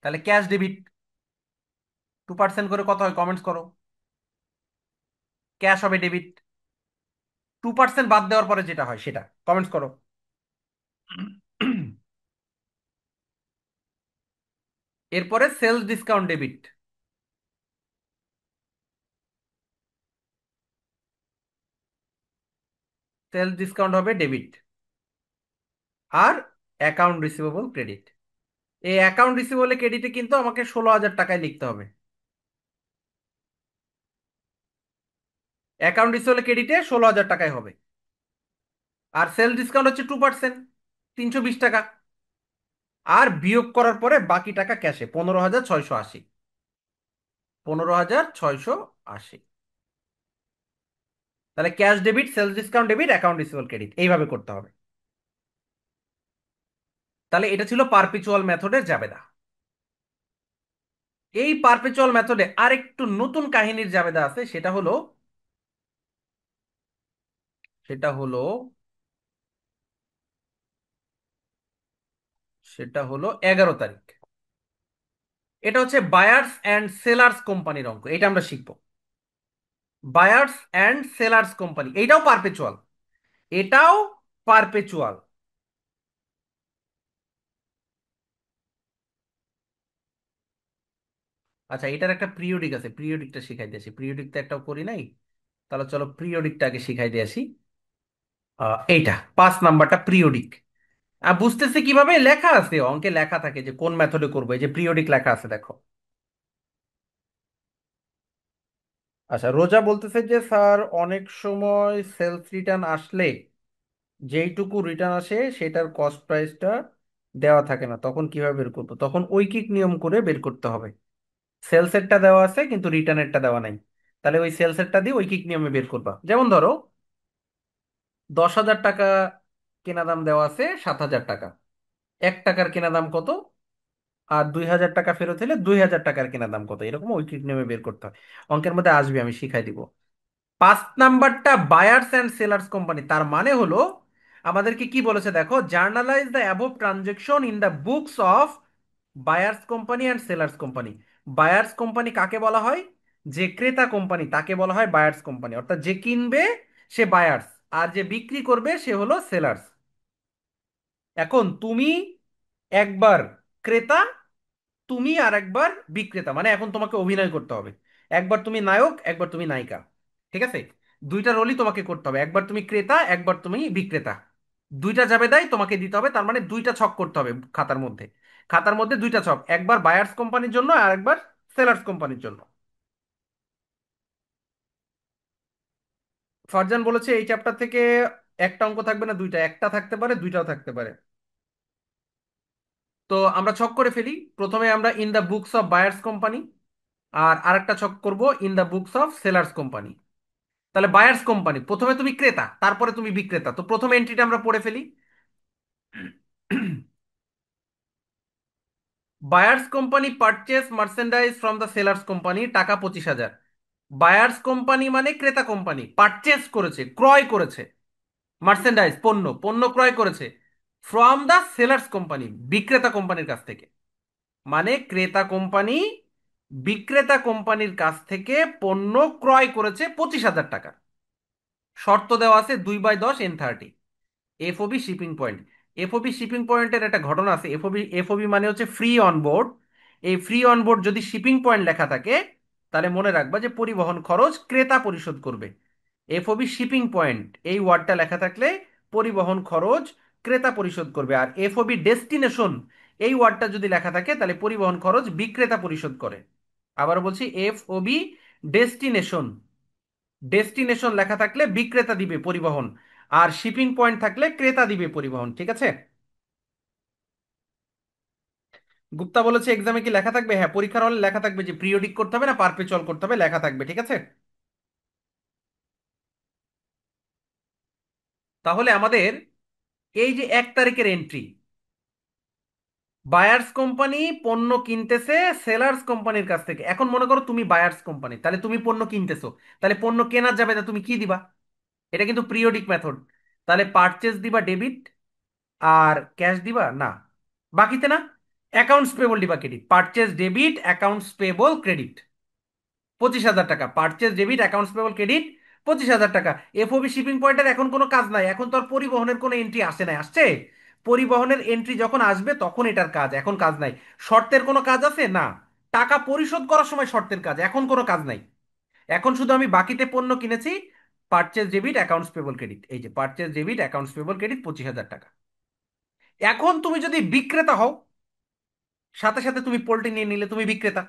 তাহলে ক্যাশ ডেবিট 2% করে কত হয় কমেন্টস করো। ক্যাশ হবে ডেবিট, 2% বাদ দেওয়ার পরে যেটা হয় সেটা কমেন্টস করো। এরপরে sales discount debit. Sales discount হবে ডেবিট। আর অ্যাকাউন্ট রিসিভেবল ক্রেডিট। এই অ্যাকাউন্ট রিসিভেবল ক্রেডিটে কিন্তু আমাকে 16,000 টাকায় লিখতে হবে। অ্যাকাউন্ট রিসিভেবল ক্রেডিটে 16,000 টাকায় হবে। আর সেলস ডিসকাউন্ট হচ্ছে 2%, 320 টাকা। আর বিয়োগ করার পরে বাকি টাকা ক্যাশে 15,680। 15,680। তাহলে cash debit, sales discount debit, account receivable credit, এইভাবে করতে হবে। তাহলে এটা ছিল পারপিচুয়াল মেথডের জাবেদা। এই পারপেচুয়াল মেথডে আরেকটু নতুন কাহিনীর জাবেদা আছে, সেটা হলো সেটা হলো 11 তারিখ। এটা হচ্ছে বায়ার্স অ্যান্ড সেলার্স কোম্পানির অঙ্ক, এটা আমরা শিখবো। বায়ার্স অ্যান্ড সেলার্স কোম্পানি, এইটাও পারপেচুয়াল। এটাও পারপেচুয়াল। আচ্ছা, এটার একটা পিরিয়ডিক আছে, পিরিয়ডিকটা শিখাই দিয়েছি, পিরিয়ডিক তো একটাও করি নাই। তাহলে চলো পিরিয়ডিকটা আগে শিখাই দিয়ে আসি। এইটা 5 নাম্বারটা পিরিয়ডিক। বুঝতেছে কিভাবে, লেখা আছে অঙ্কে, লেখা থাকে যে কোন মেথডে করবো, এই যে পিরিয়ডিক লেখা আছে দেখো। আচ্ছা, রোজা বলতেছে যে স্যার অনেক সময় সেলস রিটার্ন আসলে যেইটুকু রিটার্ন আসে সেটার কস্ট প্রাইসটা দেওয়া থাকে না, তখন কিভাবে বের করবো? তখন ঐকিক নিয়ম করে বের করতে হবে। সেলসেরটা দেওয়া আছে কিন্তু রিটার্নেরটা দেওয়া নাই, তাহলে ওই সেলসেরটা দিয়ে ঐকিক নিয়মে বের করবা। যেমন ধরো 10,000 টাকা কেনা দাম দেওয়া আছে 7,000 টাকা, 1 টাকার কেনা দাম কত, আর 2,000 টাকা ফেরত হলে 2,000 টাকার কেনা দাম কত, এরকম ঐকিক নিয়মে বের করতে হয়। অঙ্কের মধ্যে আসবে, আমি শিখাই দিব। 5 নাম্বারটা বায়ার্স অ্যান্ড সেলার্স কোম্পানি, তার মানে হলো আমাদেরকে কি বলেছে দেখো, journalize the above transaction in the books of buyers company and sellers company. Buyers company কাকে বলা হয়? যে ক্রেতা কোম্পানি তাকে বলা হয় বায়ার্স কোম্পানি, অর্থাৎ যে কিনবে সে বায়ার্স, আর যে বিক্রি করবে সে হলো সেলার্স। এখন তুমি একবার ক্রেতা, তুমি আর একবার বিক্রেতা, মানে এখন তোমাকে অভিনয় করতে হবে। একবার তুমি নায়ক, একবার তুমি নায়িকা, ঠিক আছে? দুইটা রোলই তোমাকে করতে হবে, একবার তুমি ক্রেতা, একবার তুমি বিক্রেতা। দুইটা জাবেদাই তোমাকে দিতে হবে, তার মানে দুইটা ছক করতে হবে খাতার মধ্যে। খাতার মধ্যে দুইটা ছক, একবার বায়ার্স কোম্পানির জন্য আর একবার সেলার্স কোম্পানির জন্য। ফারজান বলেছে এই চ্যাপ্টার থেকে একটা অঙ্ক থাকবে না, দুইটা, একটা থাকতে পারে, দুইটাও থাকতে পারে। তো আমরা ছক করে ফেলি। প্রথমে আমরা in the books of buyers company, আর আরেকটা ছক করব in the books of seller's company. তাহলে বায়ার্স কোম্পানি, প্রথমে তুমি ক্রেতা তারপরে তুমি বিক্রেতা, তো প্রথম এন্ট্রিটা আমরা পড়ে ফেলি। Buyers company purchase merchandise from the sellers company, টাকা 25,000। বায়ার্স কোম্পানি মানে ক্রেতা কোম্পানি, পারচেস করেছে, ক্রয় করেছে, মার্চেন্ডাইজ পণ্য, পণ্য ক্রয় করেছে ফ্রম দ্য সেলার্স কোম্পানি, বিক্রেতা কোম্পানির কাছ থেকে। মানে ক্রেতা কোম্পানি বিক্রেতা কোম্পানির কাছ থেকে পণ্য ক্রয় করেছে 25,000 টাকা। শর্ত দেওয়া আছে 2/10 N30। FOB shipping point, FOB shipping পয়েন্টের একটা ঘটনা আছে। এফওবি, এফওবি মানে হচ্ছে ফ্রি অন বোর্ড। এই ফ্রি অন বোর্ড যদি শিপিং পয়েন্ট লেখা থাকে তাহলে মনে রাখবা যে পরিবহন খরচ ক্রেতা পরিশোধ করবে। এফওবি শিপিং পয়েন্ট এই ওয়ার্ডটা লেখা থাকলে পরিবহন খরচ ক্রেতা পরিশোধ করবে। আর এফওবি ডেস্টিনেশন এই ওয়ার্ডটা যদি লেখা থাকে তাহলে পরিবহন খরচ বিক্রেতা পরিশোধ করে। আবার বলছি, এফওবি ডেস্টিনেশন, ডেস্টিনেশন লেখা থাকলে বিক্রেতা দিবে পরিবহন, আর শিপিং পয়েন্ট থাকলে ক্রেতা দিবে পরিবহন, ঠিক আছে? গুপ্তা বলেছে এক্সামে কি লেখা থাকবে? হ্যাঁ, পরীক্ষার হলে লেখা থাকবে যে পিরিয়ডিক করতে হবে না পারপেচুয়াল করতে হবে, লেখা থাকবে, ঠিক আছে? তাহলে আমাদের এই যে 1 তারিখের এন্ট্রি, বায়ার্স কোম্পানি পণ্য কিনতেছে সেলার্স কোম্পানির কাছ থেকে। এখন মনে করো তুমি বায়ার্স কোম্পানি, তাহলে তুমি পণ্য কিনতেছো, তাহলে পণ্য কেনার যাবে না, তুমি কি দিবা? এটা কিন্তু পিরিয়ডিক মেথড। তাহলে পারচেজ দিবা ডেবিট, আর ক্যাশ দিবা না, বাকিতে না, অ্যাকাউন্টস পেবল দিবা credit. Purchase debit, accounts payable credit, 25,000 টাকা। Purchase debit, accounts payable credit, 25,000 টাকা। এফওবি শিপিং পয়েন্টের এখন কোনো কাজ নাই, এখন তো আর পরিবহনের কোনো এন্ট্রি আসে নাই, আসছে? পরিবহনের এন্ট্রি যখন আসবে তখন এটার কাজ, এখন কাজ নাই। শর্তের কোনো কাজ আছে না, টাকা পরিশোধ করার সময় শর্তের কাজ, এখন কোনো কাজ নাই। এখন শুধু আমি বাকিতে পণ্য কিনেছি, purchase debit, accounts payable credit, এই যে purchase debit, accounts payable credit 25,000 টাকা। এখন তুমি যদি বিক্রেতা হও, সাথে সাথে তুমি পোল্ট্রি নিয়ে নিলে, তুমি বিক্রেতা,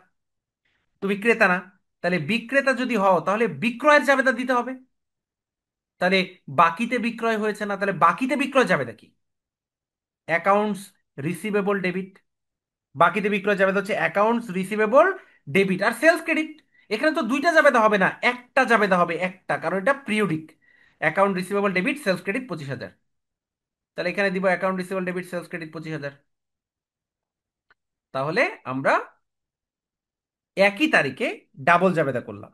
তুমি ক্রেতা না। তাহলে বিক্রেতা যদি হও তাহলে বিক্রয়ের জাবেদা দিতে হবে। তাহলে বাকিতে বিক্রয় হয়েছে না, তাহলে বাকিতে বিক্রয় জাবেদা কি? Accounts receivable debit. বাকিতে বিক্রয় জাবেদা হচ্ছে অ্যাকাউন্টস রিসিভেবল ডেবিট, আর সেলস ক্রেডিট। এখানে তো দুইটা জাবেদা হবে না, একটা জাবেদা হবে, একটা, কারণ এটা periodic. Account receivable debit, sales credit 25,000। তাহলে এখানে দিব account receivable debit, sales credit 25,000। তাহলে আমরা একই তারিখে ডাবল জাবেদা করলাম।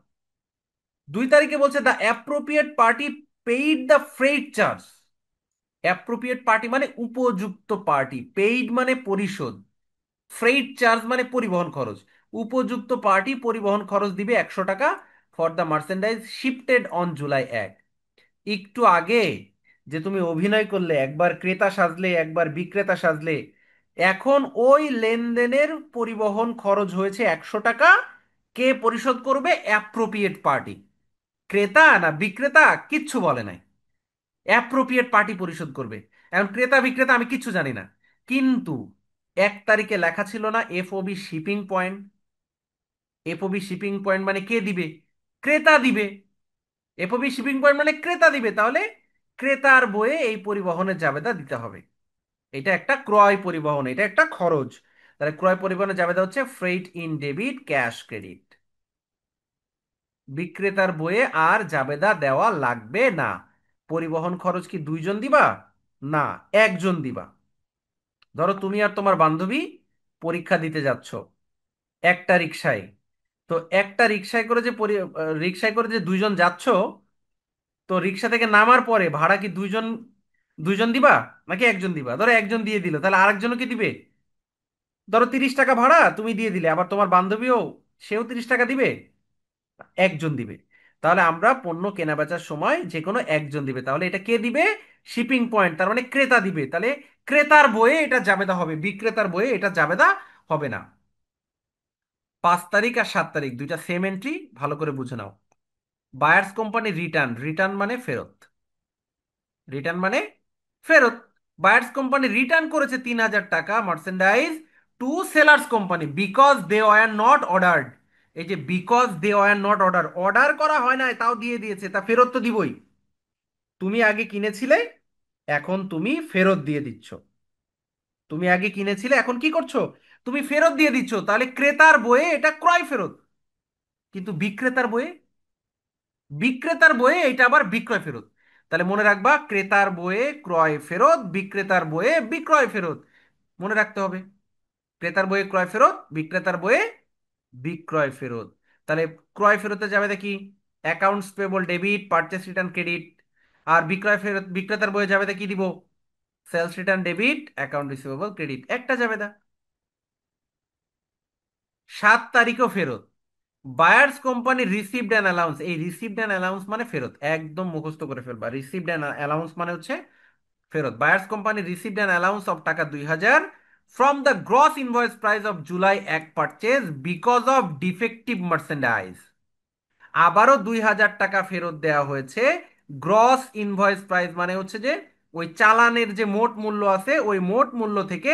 2 তারিখে বলছে the appropriate party paid the freight charge. Appropriate party মানে উপযুক্ত পার্টি, পেইড মানে পরিশোধ, ফ্রেট চার্জ মানে পরিবহন খরচ। উপযুক্ত পার্টি পরিবহন খরচ দিবে 100 টাকা for the merchandise shifted on July 1। একটু আগে যে তুমি অভিনয় করলে, একবার ক্রেতা সাজলে একবার বিক্রেতা সাজলে, এখন ওই লেনদেনের পরিবহন খরচ হয়েছে 100 টাকা। কে পরিশোধ করবে? Appropriate party. ক্রেতা না বিক্রেতা কিচ্ছু বলে নাই, অ্যাপ্রোপ্রিয়েট পার্টি পরিশোধ করবে। এখন ক্রেতা বিক্রেতা আমি কিচ্ছু জানি না, কিন্তু 1 তারিখে লেখা ছিল না FOB shipping point? FOB shipping point মানে কে দিবে? ক্রেতা দিবে। এফওবি শিপিং পয়েন্ট মানে ক্রেতা দিবে, তাহলে ক্রেতার বইয়ে এই পরিবহনের জাবেদা দিতে হবে। এটা একটা ক্রয় পরিবহন, এটা একটা খরচ। তাহলে ক্রয় পরিবহনের জাবেদা হচ্ছে freight in debit cash credit. বিক্রেতার বইয়ে আর জাবেদা দেওয়া লাগবে না। পরিবহন খরচ কি দুইজন দিবা? না, একজন দিবা। ধরো তুমি আর তোমার বান্ধবী পরীক্ষা দিতে যাচ্ছ একটা রিক্সায়। তো একটা রিক্সায় করে যে রিক্সায় করে যে দুইজন যাচ্ছ, তো রিক্সা থেকে নামার পরে ভাড়া কি দুইজন দুইজন দিবা নাকি একজন দিবা? ধরো একজন দিয়ে দিল, তাহলে আরেকজনও কি দিবে? ধরো 30 টাকা ভাড়া তুমি দিয়ে দিলে, আবার তোমার বান্ধবীও সেও 30 টাকা দিবে, একজন দিবে। তাহলে আমরা পণ্য কেনা বেচার সময় যে কোনো একজন দিবে, তাহলে এটা কে দিবে? শিপিং পয়েন্ট, তার মানে ক্রেতা দিবে। তাহলে ক্রেতার বইয়ে এটা জাবেদা হবে, বিক্রেতার বইয়ে এটা জাবেদা হবে না। 5 তারিখ আর 7 তারিখ দুইটা সেম এন্ট্রি, ভালো করে বুঝে নাও। বায়ার্স কোম্পানি রিটার্ন, রিটার্ন মানে ফেরত, রিটার্ন মানে ফেরত। বায়ার্স কোম্পানি রিটার্ন করেছে 3,000 টাকা merchandise to sellers company because they were not ordered. এই যে because they were not order, order করা হয় না তাও দিয়ে দিয়েছে, তা ফেরত তো দিবই। তুমি আগে কিনেছিলে, এখন তুমি ফেরত দিয়ে দিচ্ছ। তুমি আগে কিনেছিলে, এখন কি করছো? তুমি ফেরত দিয়ে দিচ্ছ। তাহলে ক্রেতার বইয়ে এটা ক্রয় ফেরত, কিন্তু বিক্রেতার বইয়ে, বিক্রেতার বইয়ে এটা আবার বিক্রয় ফেরত। তাহলে মনে রাখবা, ক্রেতার বইয়ে ক্রয় ফেরত, বিক্রেতার বইয়ে বিক্রয় ফেরত। মনে রাখতে হবে, ক্রেতার বইয়ে ক্রয় ফেরত, বিক্রেতার বইয়ে বিক্রয় ফেরত। তাহলে ক্রয় ফেরতে যাবে দেখি accounts payable debit, purchase return credit. আর বিক্রয় ফেরত বিক্রেতার বইয়ে যাবে দেখি দিব sales return debit, account receivable credit, একটা যাবে দা। 7 তারিখও ফেরত। Buyer's company received an allowance, এই রিসিভড অ্যান অ্যালাউন্স মানে ফেরত, একদম মুখস্থ করে ফেলবা। রিসিভড অ্যান অ্যালাউন্স মানে হচ্ছে ফেরত। Buyer's company received an allowance of টাকা 2,000 from the gross invoice price of July এক purchase because of defective merchandise. আবারও 2,000 টাকা ফেরত দেওয়া হয়েছে। গ্রস ইনভয়েস প্রাইস মানে হচ্ছে যে ওই চালানের যে মোট মূল্য আছে ওই মোট মূল্য থেকে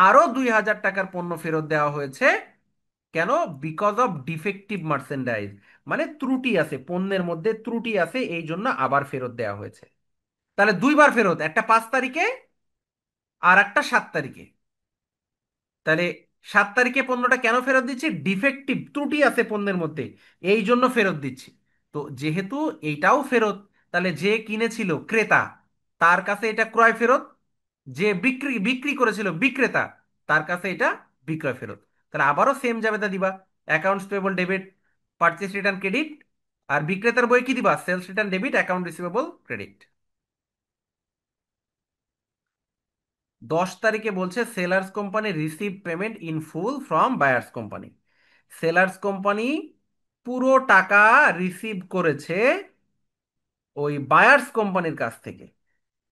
আরো 2,000 টাকার পণ্য ফেরত দেওয়া হয়েছে। কেন? বিকজ অফ ডিফেক্টিভ মার্চেন্ডাইজ, মানে ত্রুটি আছে, পণ্যের মধ্যে ত্রুটি আছে, এই জন্য আবার ফেরত দেওয়া হয়েছে। তাহলে দুইবার ফেরত, একটা 5 তারিখে আর একটা 7 তারিখে। তাহলে 7 তারিখে পণ্যটা কেন ফেরত দিচ্ছি? ডিফেক্টিভ, ত্রুটি আছে পণ্যের মধ্যে, এই জন্য ফেরত দিচ্ছি। তো যেহেতু এইটাও ফেরত, তাহলে যে কিনেছিল ক্রেতা, তার কাছে এটা ক্রয় ফেরত। যে বিক্রি বিক্রি করেছিল বিক্রেতা, তার কাছে এটা বিক্রয় ফেরত। তাহলে আবারও সেম জাবেদা দিবা, accounts payable debit, purchase return credit. আর বিক্রেতার বই কি দিবা? Sales return debit, account receivable credit. 10 তারিখে বলছে seller's company receive payment in full from buyer's company. Sellers company পুরো টাকা রিসিভ করেছে ওই বায়ার্স কোম্পানির কাছ থেকে।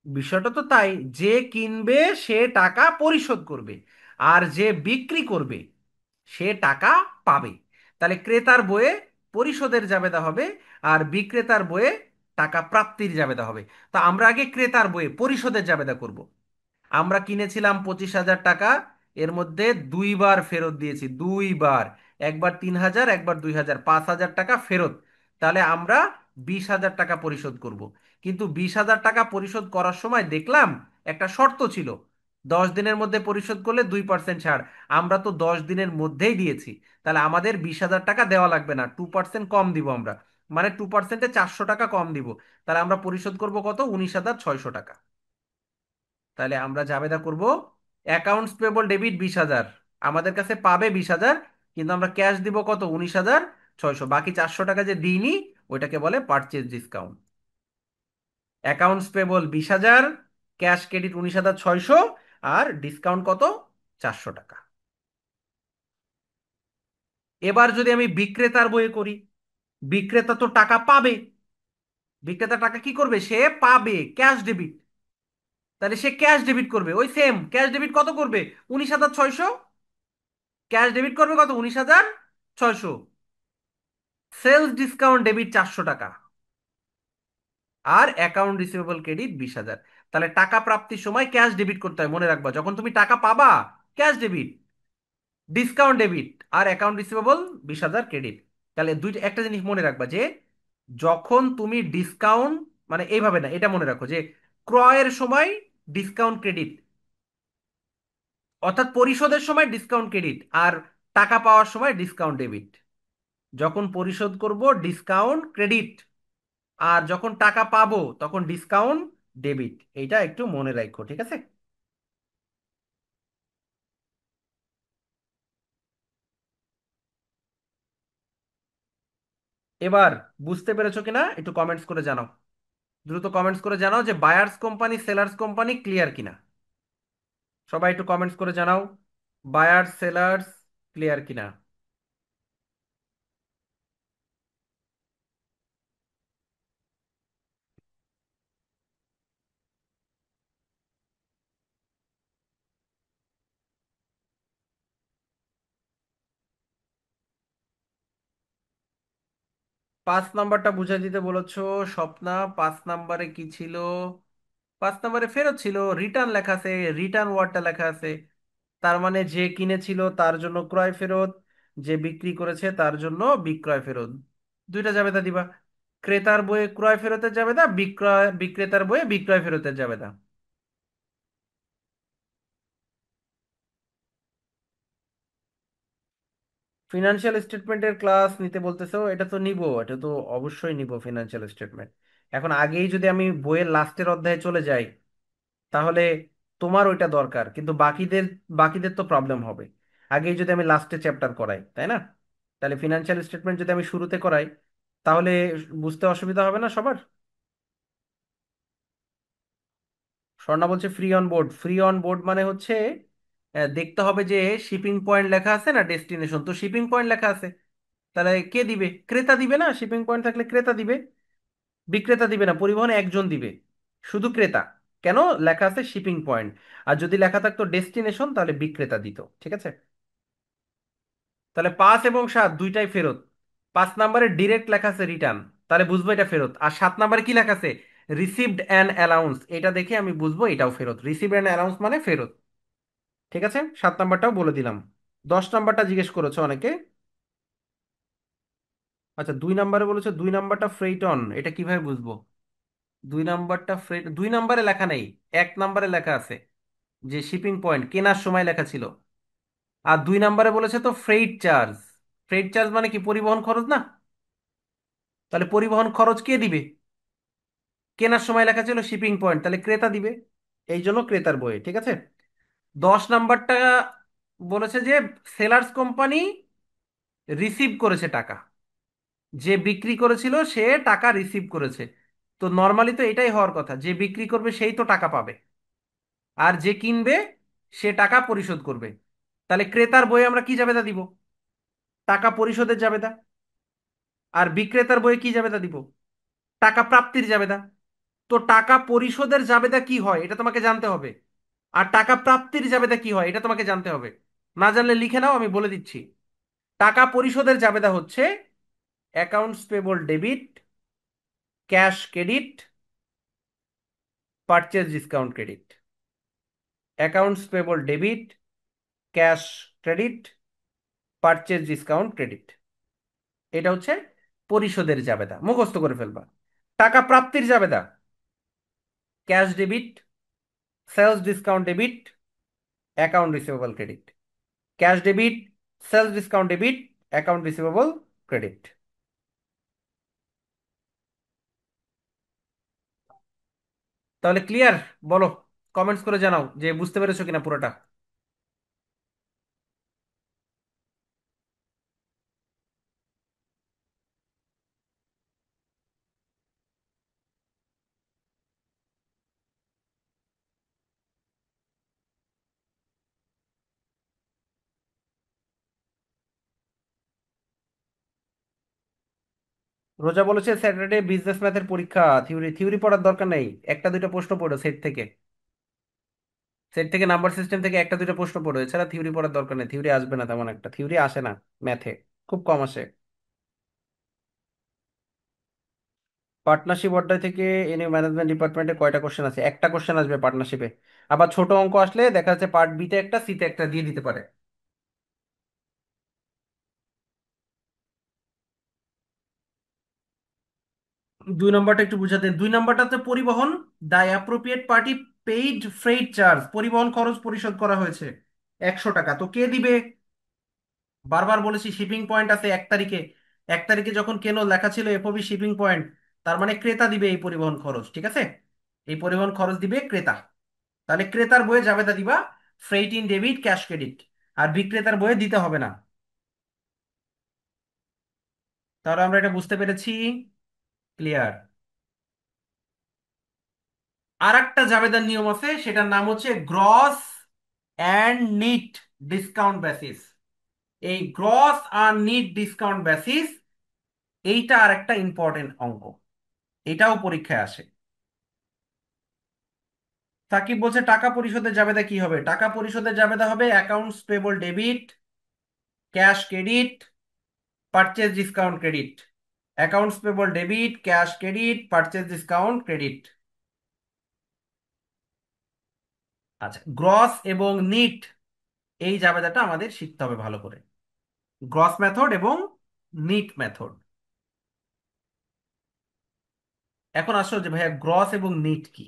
বিষয়টা তো তাই, যে কিনবে সে টাকা পরিশোধ করবে, আর যে বিক্রি করবে সে টাকা পাবে। তাহলে ক্রেতার বইয়ে পরিশোধের জাবেদা হবে, আর বিক্রেতার বইয়ে টাকা প্রাপ্তির জাবেদা হবে। তা আমরা আগে ক্রেতার বইয়ে পরিশোধের জাবেদা করব। আমরা কিনেছিলাম 25,000 টাকা, এর মধ্যে দুইবার ফেরত দিয়েছি, দুইবার। একবার 3,000, একবার 2,000, 5,000 টাকা ফেরত। তাহলে আমরা 20,000 টাকা পরিশোধ করব। কিন্তু 20,000 টাকা পরিশোধ করার সময় দেখলাম একটা শর্ত ছিল, 10 দিনের মধ্যে পরিশোধ করলে 2% ছাড়। আমরা তো 10 দিনের মধ্যেই দিয়েছি, তাহলে আমাদের 20,000 টাকা দেওয়া লাগবে না, 2% কম দিব আমরা। মানে 2%-এ 400 টাকা কম দিব। তাহলে আমরা পরিশোধ করব কত? 19,600 টাকা। তাহলে আমরা জাবেদা করব অ্যাকাউন্টস পেবল ডেবিট 20,000, আমাদের কাছে পাবে 20,000, কিন্তু আমরা ক্যাশ দিব কত? 19,600। বাকি 400 টাকা যে দিইনি ওইটাকে বলে purchase discount. Accounts payable 20,000, cash credit 19,600, আর ডিসকাউন্ট কত? 400 টাকা। এবার যদি আমি বিক্রেতার বইয়ে করি, বিক্রেতা তো টাকা পাবে। বিক্রেতা টাকা কি করবে? সে পাবে, ক্যাশ ডেবিট। তাহলে সে ক্যাশ ডেবিট করবে, ওই সেম ক্যাশ ডেবিট কত করবে? 19,600। ক্যাশ ডেবিট করবে কত? 19,600। সেলস ডিসকাউন্ট ডেবিট 400 টাকা। আর অ্যাকাউন্ট রিসিভেবল ক্রেডিট 20,000। তাহলে টাকা প্রাপ্তির সময় ক্যাশ ডেবিট করতে হয়, মনে রাখবা, যখন তুমি টাকা পাবা ক্যাশ ডেবিট, ডিসকাউন্ট ডেবিট, আর অ্যাকাউন্ট রিসিভেবল 20,000 ক্রেডিট। তাহলে দুইটা, একটা জিনিস মনে রাখবা যে যখন তুমি ডিসকাউন্ট, মানে এইভাবে না, এটা মনে রাখো যে ক্রয়ের সময় ডিসকাউন্ট ক্রেডিট, অর্থাৎ পরিশোধের সময় ডিসকাউন্ট ক্রেডিট, আর টাকা পাওয়ার সময় ডিসকাউন্ট ডেবিট। যখন পরিশোধ করব ডিসকাউন্ট ক্রেডিট, আর যখন টাকা পাবো তখন ডিসকাউন্ট ডেবিট। এইটা একটু মনে রাখো, ঠিক আছে? এবার বুঝতে পেরেছো কিনা একটু কমেন্টস করে জানাও। দ্রুত কমেন্টস করে জানাও যে buyers company sellers company clear কিনা। সবাই একটু কমেন্টস করে জানাও বায়ার্স সেলার্স ক্লিয়ার কিনা। 5 নাম্বারটা বুঝাই দিতে বলেছো স্বপ্না। 5 নাম্বারে কি ছিল? 5 নাম্বারে ফেরত ছিল, রিটার্ন লেখা আছে, রিটার্ন ওয়ার্ডটা লেখা আছে। তার মানে যে কিনেছিল তার জন্য ক্রয় ফেরত, যে বিক্রি করেছে তার জন্য বিক্রয় ফেরত। দুইটা জাবেদা দিবা। ক্রেতার বইয়ে ক্রয় ফেরতের জাবেদা, বিক্রেতার বইয়ে বিক্রয় ফেরতের জাবেদা। ফিনান্সিয়াল স্টেটমেন্টের ক্লাস নিতে বলতেছো, এটা তো নিব, এটা তো অবশ্যই নিব ফিনান্সিয়াল স্টেটমেন্ট। এখন আগেই যদি আমি বইয়ের লাস্টের অধ্যায়ে চলে যাই, তাহলে তোমার ওইটা দরকার, কিন্তু বাকিদের বাকিদের তো প্রবলেম হবে। আগেই যদি আমি লাস্টে চ্যাপ্টার করাই, তাই না? তাহলে ফিনান্সিয়াল স্টেটমেন্ট যদি আমি শুরুতে করাই, তাহলে বুঝতে অসুবিধা হবে না সবার? স্বর্ণা বলছে free on board. Free on board মানে হচ্ছে দেখতে হবে যে শিপিং পয়েন্ট লেখা আছে না, ডেস্টিনেশন, তো শিপিং পয়েন্ট লেখা আছে। তাহলে কে দিবে? ক্রেতা দিবে না? শিপিং পয়েন্ট থাকলে ক্রেতা দিবে, বিক্রেতা দিবে না, পরিবহনে একজন দিবে, শুধু ক্রেতা। কেন? লেখা আছে শিপিং পয়েন্ট। আর যদি লেখা থাকতো ডেস্টিনেশন তাহলে বিক্রেতা দিত, ঠিক আছে? তাহলে 5 এবং 7 দুইটাই ফেরত। 5 নাম্বারে ডিরেক্ট লেখা আছে রিটার্ন, তাহলে বুঝবো এটা ফেরত। আর 7 নাম্বারে কি লেখা আছে? রিসিভড অ্যান অ্যালাউন্স, এটা দেখে আমি বুঝবো এটাও ফেরত। রিসিভড অ্যান অ্যালাউন্স মানে ফেরত। ঠিক আছে, 7 নাম্বারটাও বলে দিলাম। 10 নাম্বারটা জিজ্ঞেস করেছো অনেকে। আচ্ছা, 2 নাম্বারে বলেছো, 2 নাম্বারটা ফ্রেইট অন, এটা কিভাবে বুঝবো? 2 নাম্বারটা ফ্রেট, 2 নাম্বারে লেখা নেই, 1 নাম্বারে লেখা আছে যে শিপিং পয়েন্ট কেনার সময় লেখা ছিল। আর 2 নাম্বারে বলেছে তো ফ্রেইট চার্জ। ফ্রেইট চার্জ মানে কি? পরিবহন খরচ না? তাহলে পরিবহন খরচ কে দিবে? কেনার সময় লেখা ছিল শিপিং পয়েন্ট, তাহলে ক্রেতা দিবে, এই জন্য ক্রেতার বই, ঠিক আছে? 10 নাম্বারটা বলেছে যে সেলার্স কোম্পানি রিসিভ করেছে টাকা, যে বিক্রি করেছিল সে টাকা রিসিভ করেছে। তো নর্মালি তো এটাই হওয়ার কথা, যে বিক্রি করবে সেই তো টাকা পাবে, আর যে কিনবে সে টাকা পরিশোধ করবে। তাহলে ক্রেতার বইয়ে আমরা কি জাবেদা দিব? টাকা পরিশোধের জাবেদা। আর বিক্রেতার বইয়ে কি জাবেদা দিব? টাকা প্রাপ্তির জাবেদা। তো টাকা পরিশোধের জাবেদা কি হয় এটা তোমাকে জানতে হবে, আর টাকা প্রাপ্তির জাবেদা কি হয় এটা তোমাকে জানতে হবে। না জানলে লিখে নাও, আমি বলে দিচ্ছি। টাকা পরিশোধের জাবেদা হচ্ছে accounts payable debit, cash credit, purchase discount credit. Accounts payable debit, cash credit, purchase discount credit. এটা হচ্ছে পরিশোধের জাবেদা, মুখস্থ করে ফেলবা। টাকা প্রাপ্তির জাবেদা cash debit, sales discount debit, account receivable credit. Cash debit, sales discount debit, account receivable credit. তাহলে ক্লিয়ার? বলো, কমেন্টস করে জানাও যে বুঝতে পেরেছো কিনা পুরোটা। রোজা বলেছে স্যাটারডে বিজনেস ম্যাথের পরীক্ষা, থিওরি থিওরি পড়ার দরকার নেই, একটা দুইটা প্রশ্ন পড়ো সেট থেকে। সেট থেকে নাম্বার সিস্টেম থেকে একটা দুটো প্রশ্ন পড়ো, এছাড়া থিওরি পড়ার দরকার নেই, থিওরি আসবে না, তেমন একটা থিওরি আসে না ম্যাথে, খুব কম আসে। পার্টনারশিপ অধ্যায় থেকে এনে ম্যানেজমেন্ট ডিপার্টমেন্টে কয়টা কোশ্চেন আছে? একটা কোশ্চেন আসবে পার্টনারশিপে। আবার ছোট অঙ্ক আসলে দেখা যাচ্ছে পার্ট বি তে একটা, সি তে একটা দিয়ে দিতে পারে। 2 নম্বরটা একটু বুঝাতে, 2 নম্বরটাতে পরিবহন, the appropriate party paid freight charge, পরিবহন খরচ পরিশোধ করা হয়েছে 100 টাকা, তো কে দিবে? বারবার বলেছি শিপিং পয়েন্ট আছে 1 তারিখে, 1 তারিখে যখন কেন লেখা ছিল এফওবি শিপিং পয়েন্ট, তার মানে ক্রেতা দিবে এই পরিবহন খরচ, ঠিক আছে? এই পরিবহন খরচ দিবে ক্রেতা। তাহলে ক্রেতার বইয়ে যাবে তা দিবা freight in debit cash credit, আর বিক্রেতার বইয়ে দিতে হবে না। তাহলে আমরা এটা বুঝতে পেরেছি, ক্লিয়ার। আর একটা জাবেদার নিয়ম আছে, সেটার নাম হচ্ছে gross and net discount basis. এই গ্রস আর নিট ডিসকাউন্ট বেসিস, এইটা আর একটা ইম্পর্টেন্ট অঙ্ক, এটাও পরীক্ষায় আসে। সাকিব বলছে টাকা পরিশোধের জাবেদা কি হবে? টাকা পরিশোধের জাবেদা হবে accounts payable debit, cash credit, purchase discount credit. Accounts payable debit, cash credit, purchase discount credit. আচ্ছা, গ্রস এবং নিট এই জাবেদাটা আমাদের শিখতে হবে ভালো করে, গ্রস মেথড এবং নিট মেথড। এখন আসো যে ভাইয়া গ্রস এবং নিট কি।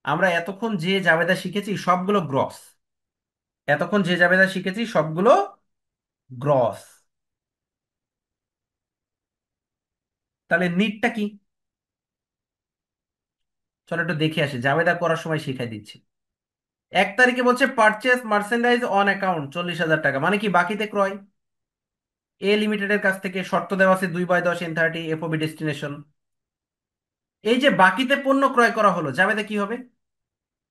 আমরা এতক্ষণ যে জাবেদা শিখেছি সবগুলো গ্রস, এতক্ষণ যে জাবেদা শিখেছি সবগুলো গ্রস। তাহলে নিটটা কি? চলো একটু দেখে আসি, জাবেদা করার সময় শিখাই দিচ্ছি। 1 তারিখে বলছে পারচেস মার্চেন্ডাইজ অন অ্যাকাউন্ট 40,000 টাকা, মানে কি বাকিতে ক্রয়। এ লিমিটেডের কাছ থেকে শর্ত দেওয়া আছে 2/10 N30 এফওবি ডেস্টিনেশন। এই যে বাকিতে পণ্য ক্রয় করা হলো, জাবেদা কি হবে?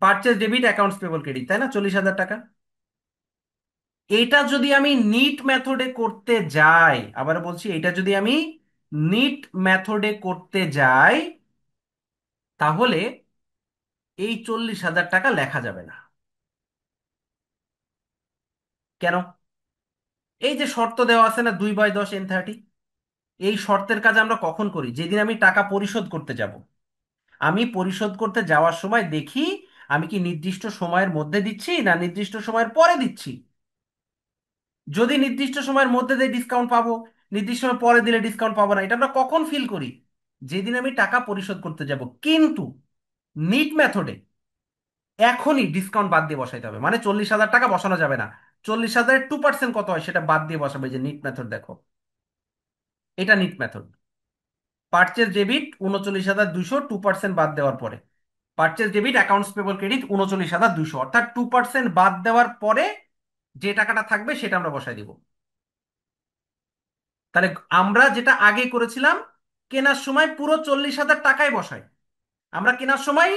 Purchase debit accounts payable credit, তাই না? 40,000 টাকা। এটা যদি আমি নিট মেথডে করতে যাই, আবার বলছি এটা যদি আমি নিট মেথডে করতে যাই, তাহলে এই 40,000 টাকা লেখা যাবে না। কেন? এই যে শর্ত দেওয়া আছে না 2/10 N30, এই শর্তের কাজ আমরা কখন করি? যেদিন আমি টাকা পরিশোধ করতে যাব। আমি পরিশোধ করতে যাওয়ার সময় দেখি আমি কি নির্দিষ্ট সময়ের মধ্যে দিচ্ছি না নির্দিষ্ট সময়ের পরে দিচ্ছি। যদি নির্দিষ্ট সময়ের মধ্যে দিয়ে ডিসকাউন্ট পাবো, নির্দিষ্ট সময় পরে দিলে ডিসকাউন্ট পাবো না, এটা আমরা কখন ফিল করি? যেদিন আমি টাকা পরিশোধ করতে যাব। কিন্তু নিট মেথডে এখনই ডিসকাউন্ট বাদ দিয়ে বসাইতে হবে, মানে 40,000 টাকা বসানো যাবে না। 40,000-এর 2% কত হয় সেটা বাদ দিয়ে বসাবে, যে নিট মেথড দেখো, এটা নিট মেথড। পারচেজ ডেবিট 39,200, 2% বাদ দেওয়ার পরে। Purchase debit accounts payable credit 39,200, অর্থাৎ 2% বাদ দেওয়ার পরে যে টাকাটা থাকবে সেটা আমরা বসাই দিব। তাহলে আমরা যেটা আগে করেছিলাম, কেনার সময় পুরো 40,000 টাকাই বসাই, আমরা কেনার সময়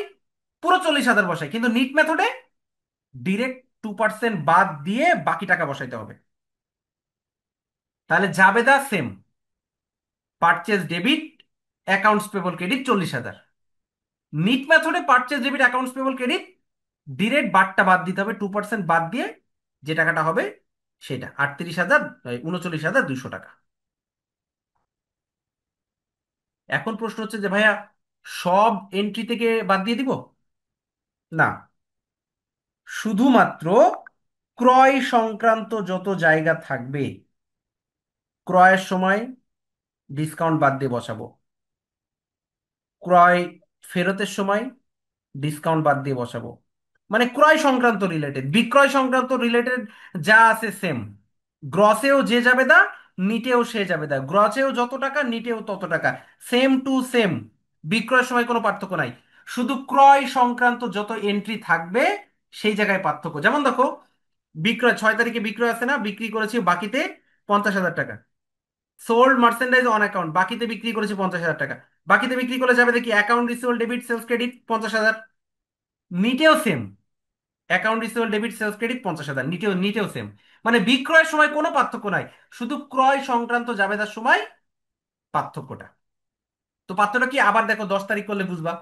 পুরো 40,000 বসাই, কিন্তু নিট মেথডে ডিরেক্ট 2% বাদ দিয়ে বাকি টাকা বসাইতে হবে। তাহলে জাবেদা same, purchase debit accounts payable credit 40,000। Net মেথডে purchase debit accounts payable credit direct বারটা বাদ দিতে হবে, 2% বাদ দিয়ে যে টাকাটা হবে সেটা 38,000, 39,200 টাকা। এখন প্রশ্ন হচ্ছে যে ভাইয়া সব এন্ট্রি থেকে বাদ দিয়ে দিব? না, শুধুমাত্র ক্রয় সংক্রান্ত যত জায়গা থাকবে, ক্রয়ের সময় ডিসকাউন্ট বাদ দিয়ে বসাবো, ক্রয় ফেরতের সময় ডিসকাউন্ট বাদ দিয়ে বসাবো। মানে ক্রয় সংক্রান্ত রিলেটেড, বিক্রয় সংক্রান্ত রিলেটেড যা আছে সেম। গ্রসেও যে যাবে দা, নিটেও সে যাবে দা, গ্রসেও যত টাকা নিটেও তত টাকা, সেম টু সেম। বিক্রয়ের সময় কোনো পার্থক্য নাই, শুধু ক্রয় সংক্রান্ত যত এন্ট্রি থাকবে সেই জায়গায় পার্থক্য। যেমন দেখো, বিক্রয় 6 তারিখে বিক্রয় আছে না, বিক্রি করেছি বাকিতে 50,000 টাকা। সোল্ড মার্চেন্ডাইজ অন অ্যাকাউন্ট, বাকিতে বিক্রি করেছি 50,000 টাকা। বাকিতে বিক্রি করে যাবে দেখি account receivable debit sales credit 50,000। নিটেও same, account receivable debit sales credit 50,000, নিটেও নিটেও সেম। মানে বিক্রয়ের সময় কোনো পার্থক্য নাই, শুধু ক্রয় সংক্রান্ত জাবেদার সময় পার্থক্যটা। তো পার্থক্যটা কি আবার দেখো, 10 তারিখ করলে বুঝবা।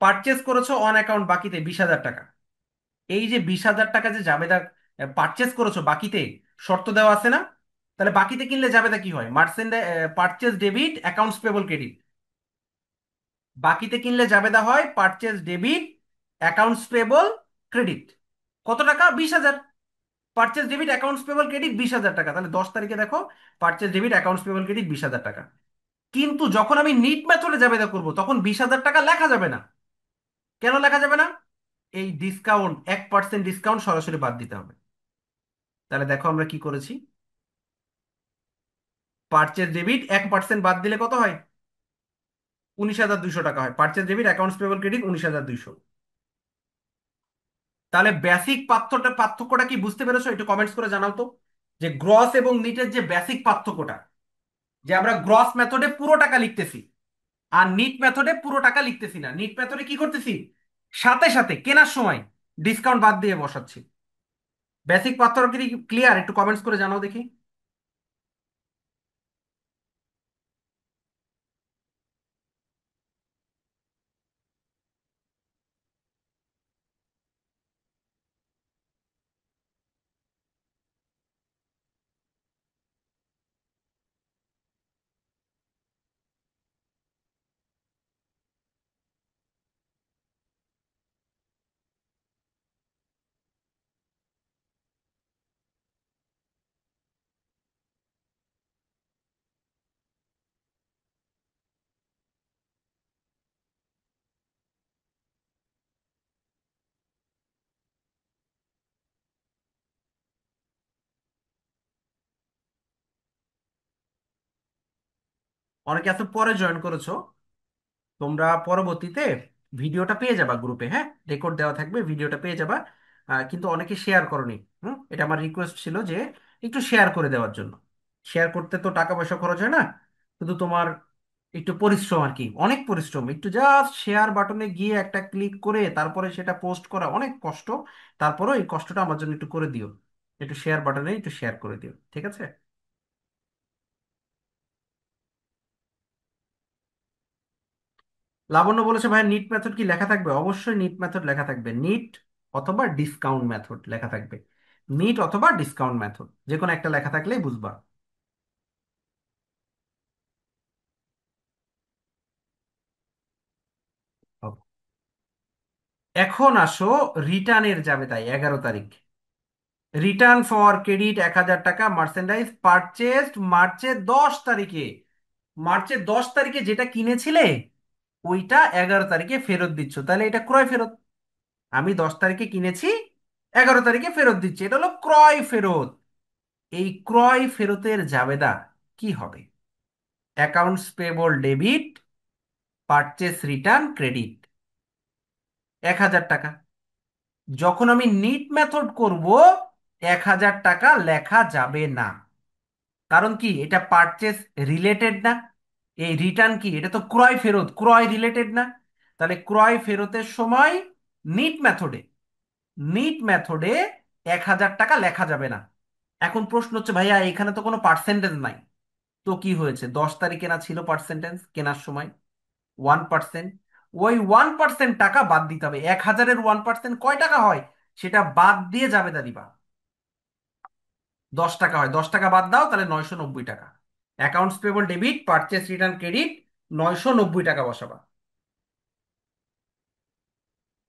পারচেস করেছো অন অ্যাকাউন্ট বাকিতে 20,000 টাকা, এই যে 20,000 টাকা যে জাবেদা পারচেস করেছো বাকিতে, শর্ত দেওয়া আছে না? তাহলে বাকিতে কিনলে জাবেদা কি হয়? Merchant purchase debit, accounts payable credit. বাকিতে কিনলে জাবেদা হয় purchase debit, accounts payable credit. কত টাকা? 20,000। Purchase debit, accounts payable credit 20,000 টাকা। তাহলে 10 তারিখে দেখো purchase debit, accounts payable credit 20,000 টাকা। কিন্তু যখন আমি নিট মেথডে জাবেদা করবো তখন 20,000 টাকা লেখা যাবে না। কেন লেখা যাবে না? এই ডিসকাউন্ট, 1% ডিসকাউন্ট সরাসরি বাদ দিতে হবে। তাহলে দেখো আমরা কি করেছি। পারচেজ ডেবিট 1% বাদ দিলে কত হয়? 19,200 টাকা হয়। Purchase debit, accounts payable credit 19,200। তাহলে বেসিক পার্থক্যটা কি বুঝতে পেরেছো? একটু কমেন্টস করে জানাও তো, যে গ্রস এবং নিটের যে বেসিক পার্থক্যটা। যে আমরা গ্রস মেথডে পুরো টাকা লিখতেছি, আর নিট মেথডে পুরো টাকা লিখতেছি না। নিট মেথডে কি করতেছি? সাথে সাথে কেনার সময় ডিসকাউন্ট বাদ দিয়ে বসাচ্ছি। বেসিক পার্থক্য কি ক্লিয়ার? একটু কমেন্টস করে জানাও দেখি। অনেকে এত পরে জয়েন করেছো, তোমরা পরবর্তীতে ভিডিওটা পেয়ে যাবা গ্রুপে, হ্যাঁ, রেকর্ড দেওয়া থাকবে, ভিডিওটা পেয়ে যাবা। কিন্তু অনেকে শেয়ার করনি। এটা আমার রিকোয়েস্ট ছিল যে একটু শেয়ার করে দেওয়ার জন্য। শেয়ার করতে তো টাকা পয়সা খরচ হয় না, শুধু তোমার একটু পরিশ্রম আর কি, অনেক পরিশ্রম। একটু জাস্ট শেয়ার বাটনে গিয়ে একটা ক্লিক করে তারপরে সেটা পোস্ট করা অনেক কষ্ট। তারপরেও এই কষ্টটা আমার জন্য একটু করে দিও। একটু শেয়ার বাটনে একটু শেয়ার করে দিও, ঠিক আছে? লাবণ্য বলেছে, ভাই নিট মেথড কি লেখা থাকবে? অবশ্যই নিট মেথড লেখা থাকবে। নিট অথবা ডিসকাউন্ট মেথড লেখা থাকবে। নিট অথবা ডিসকাউন্ট মেথড, যে কোনো একটা লেখা থাকলেই বুঝবা। Okay. এখন আসো রিটার্নের যাবে, তাই 11 তারিখ। রিটার্ন ফর ক্রেডিট 1,000 টাকা মার্চেন্ডাইজ পারচেসড মার্চের 10 তারিখে। মার্চের 10 তারিখে যেটা কিনেছিলে ওইটা 11 তারিখে ফেরত দিচ্ছ, তাহলে এটা ক্রয় ফেরত। আমি 10 তারিখে কিনেছি, 11 তারিখে ফেরত দিচ্ছি, এটা হলো ক্রয় ফেরত। এই ক্রয় ফেরতের জাবেদা কি হবে? Accounts payable debit, purchase return credit, 1,000 টাকা। যখন আমি নিট মেথড করব 1,000 টাকা লেখা যাবে না। কারণ কি? এটা পারচেস রিলেটেড না। এই রিটার্ন কি? এটা তো ক্রয় ফেরত, ক্রয় রিলেটেড না। তাহলে ক্রয় ফেরতের সময় নিট মেথডে, নিট মেথডে 1,000 টাকা লেখা যাবে না। এখন প্রশ্ন হচ্ছে, ভাইয়া এখানে তো কোনো পার্সেন্টেজ নাই। তো কি হয়েছে? 10 তারিখে না ছিল পার্সেন্টেজ কেনার সময়? 1%। ওই 1% টাকা বাদ দিতে হবে। 1,000-এর 1% কয় টাকা হয়? সেটা বাদ দিয়ে জাবেদা দিবা। 10 টাকা হয়, 10 টাকা বাদ দাও, তাহলে 990 টাকা। Accounts payable debit, purchase return credit, 990 টাকা বসাবা।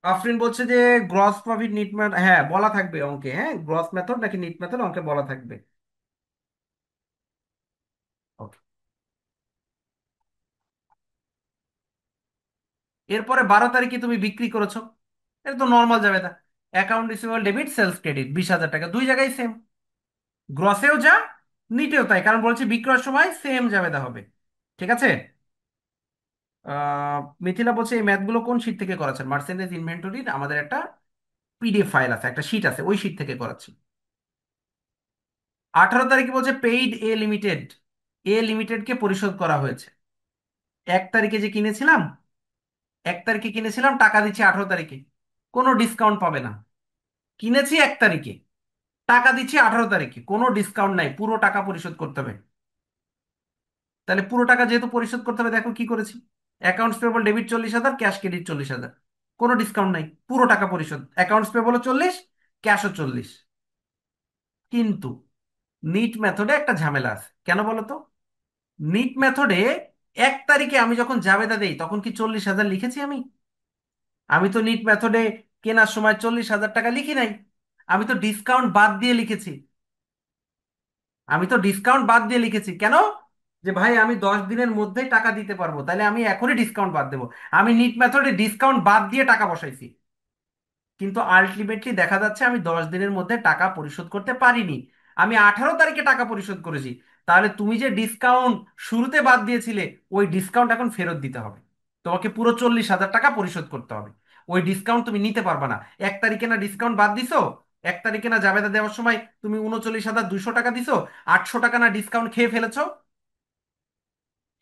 আফরিন বলছে যে গ্রস প্রফিট নিট মেথড, হ্যাঁ বলা থাকবে অঙ্কে, হ্যাঁ গ্রস মেথড নাকি নিট মেথড অঙ্কে বলা থাকবে। ওকে। এরপরে 12 তারিখে তুমি বিক্রি করেছো, এটা তো নর্মাল যাবে। তা account receivable debit, sales credit 20,000 টাকা, দুই জায়গায় সেম। গ্রসেও যা, নিটেও তাই, কারণ বলছি বিক্রয়ের সময় সেম জাবেদা হবে। ঠিক আছে। মিথিলা বলছে এই ম্যাথগুলো কোন শীট থেকে করাচ্ছেন? মার্চেন্ডাইজ ইনভেন্টরির আমাদের একটা পিডিএফ ফাইল আছে, একটা শীট আছে, ওই শীট থেকে করাচ্ছি। 18 তারিখে বলছে paid A limited, A limited কে পরিশোধ করা হয়েছে। 1 তারিখে যে কিনেছিলাম, 1 তারিখে কিনেছিলাম, টাকা দিচ্ছি 18 তারিখে, কোনো ডিসকাউন্ট পাবে না। কিনেছি 1 তারিখে, টাকা দিচ্ছি 18 তারিখে, কোনো ডিসকাউন্ট নাই, পুরো টাকা পরিশোধ করতে হবে। তাহলে পুরো টাকা যেহেতু পরিশোধ করতে হবে, দেখো কি করেছি। Accounts payable debit 40,000, cash credit 40,000। কোনো ডিসকাউন্ট নাই, পুরো টাকা পরিশোধ, অ্যাকাউন্টস পেবলও 40, ক্যাশও 40। কিন্তু নিট মেথডে একটা ঝামেলা আছে, কেন বলো তো? নিট মেথডে 1 তারিখে আমি যখন জাবেদা দেই তখন কি 40,000 লিখেছি আমি? আমি তো নিট মেথডে কেনার সময় 40,000 টাকা লিখি নাই, আমি তো ডিসকাউন্ট বাদ দিয়ে লিখেছি। আমি তো ডিসকাউন্ট বাদ দিয়ে লিখেছি কেন? যে ভাই আমি 10 দিনের মধ্যেই টাকা দিতে পারবো, তাহলে আমি এখনই ডিসকাউন্ট বাদ দেবো। আমি নিট মেথডে ডিসকাউন্ট বাদ দিয়ে টাকা বসাইছি, কিন্তু আলটিমেটলি দেখা যাচ্ছে আমি 10 দিনের মধ্যে টাকা পরিশোধ করতে পারিনি। আমি 18 তারিখে টাকা পরিশোধ করেছি। তাহলে তুমি যে ডিসকাউন্ট শুরুতে বাদ দিয়েছিলে, ওই ডিসকাউন্ট এখন ফেরত দিতে হবে। তোমাকে পুরো 40,000 টাকা পরিশোধ করতে হবে। ওই ডিসকাউন্ট তুমি নিতে পারবে না। 1 তারিখে না ডিসকাউন্ট বাদ দিছো, 1 তারিখে না জাবেদা দেওয়ার সময় তুমি 39,200 টাকা দিছো, 800 টাকা না ডিসকাউন্ট খেয়ে ফেলেছো,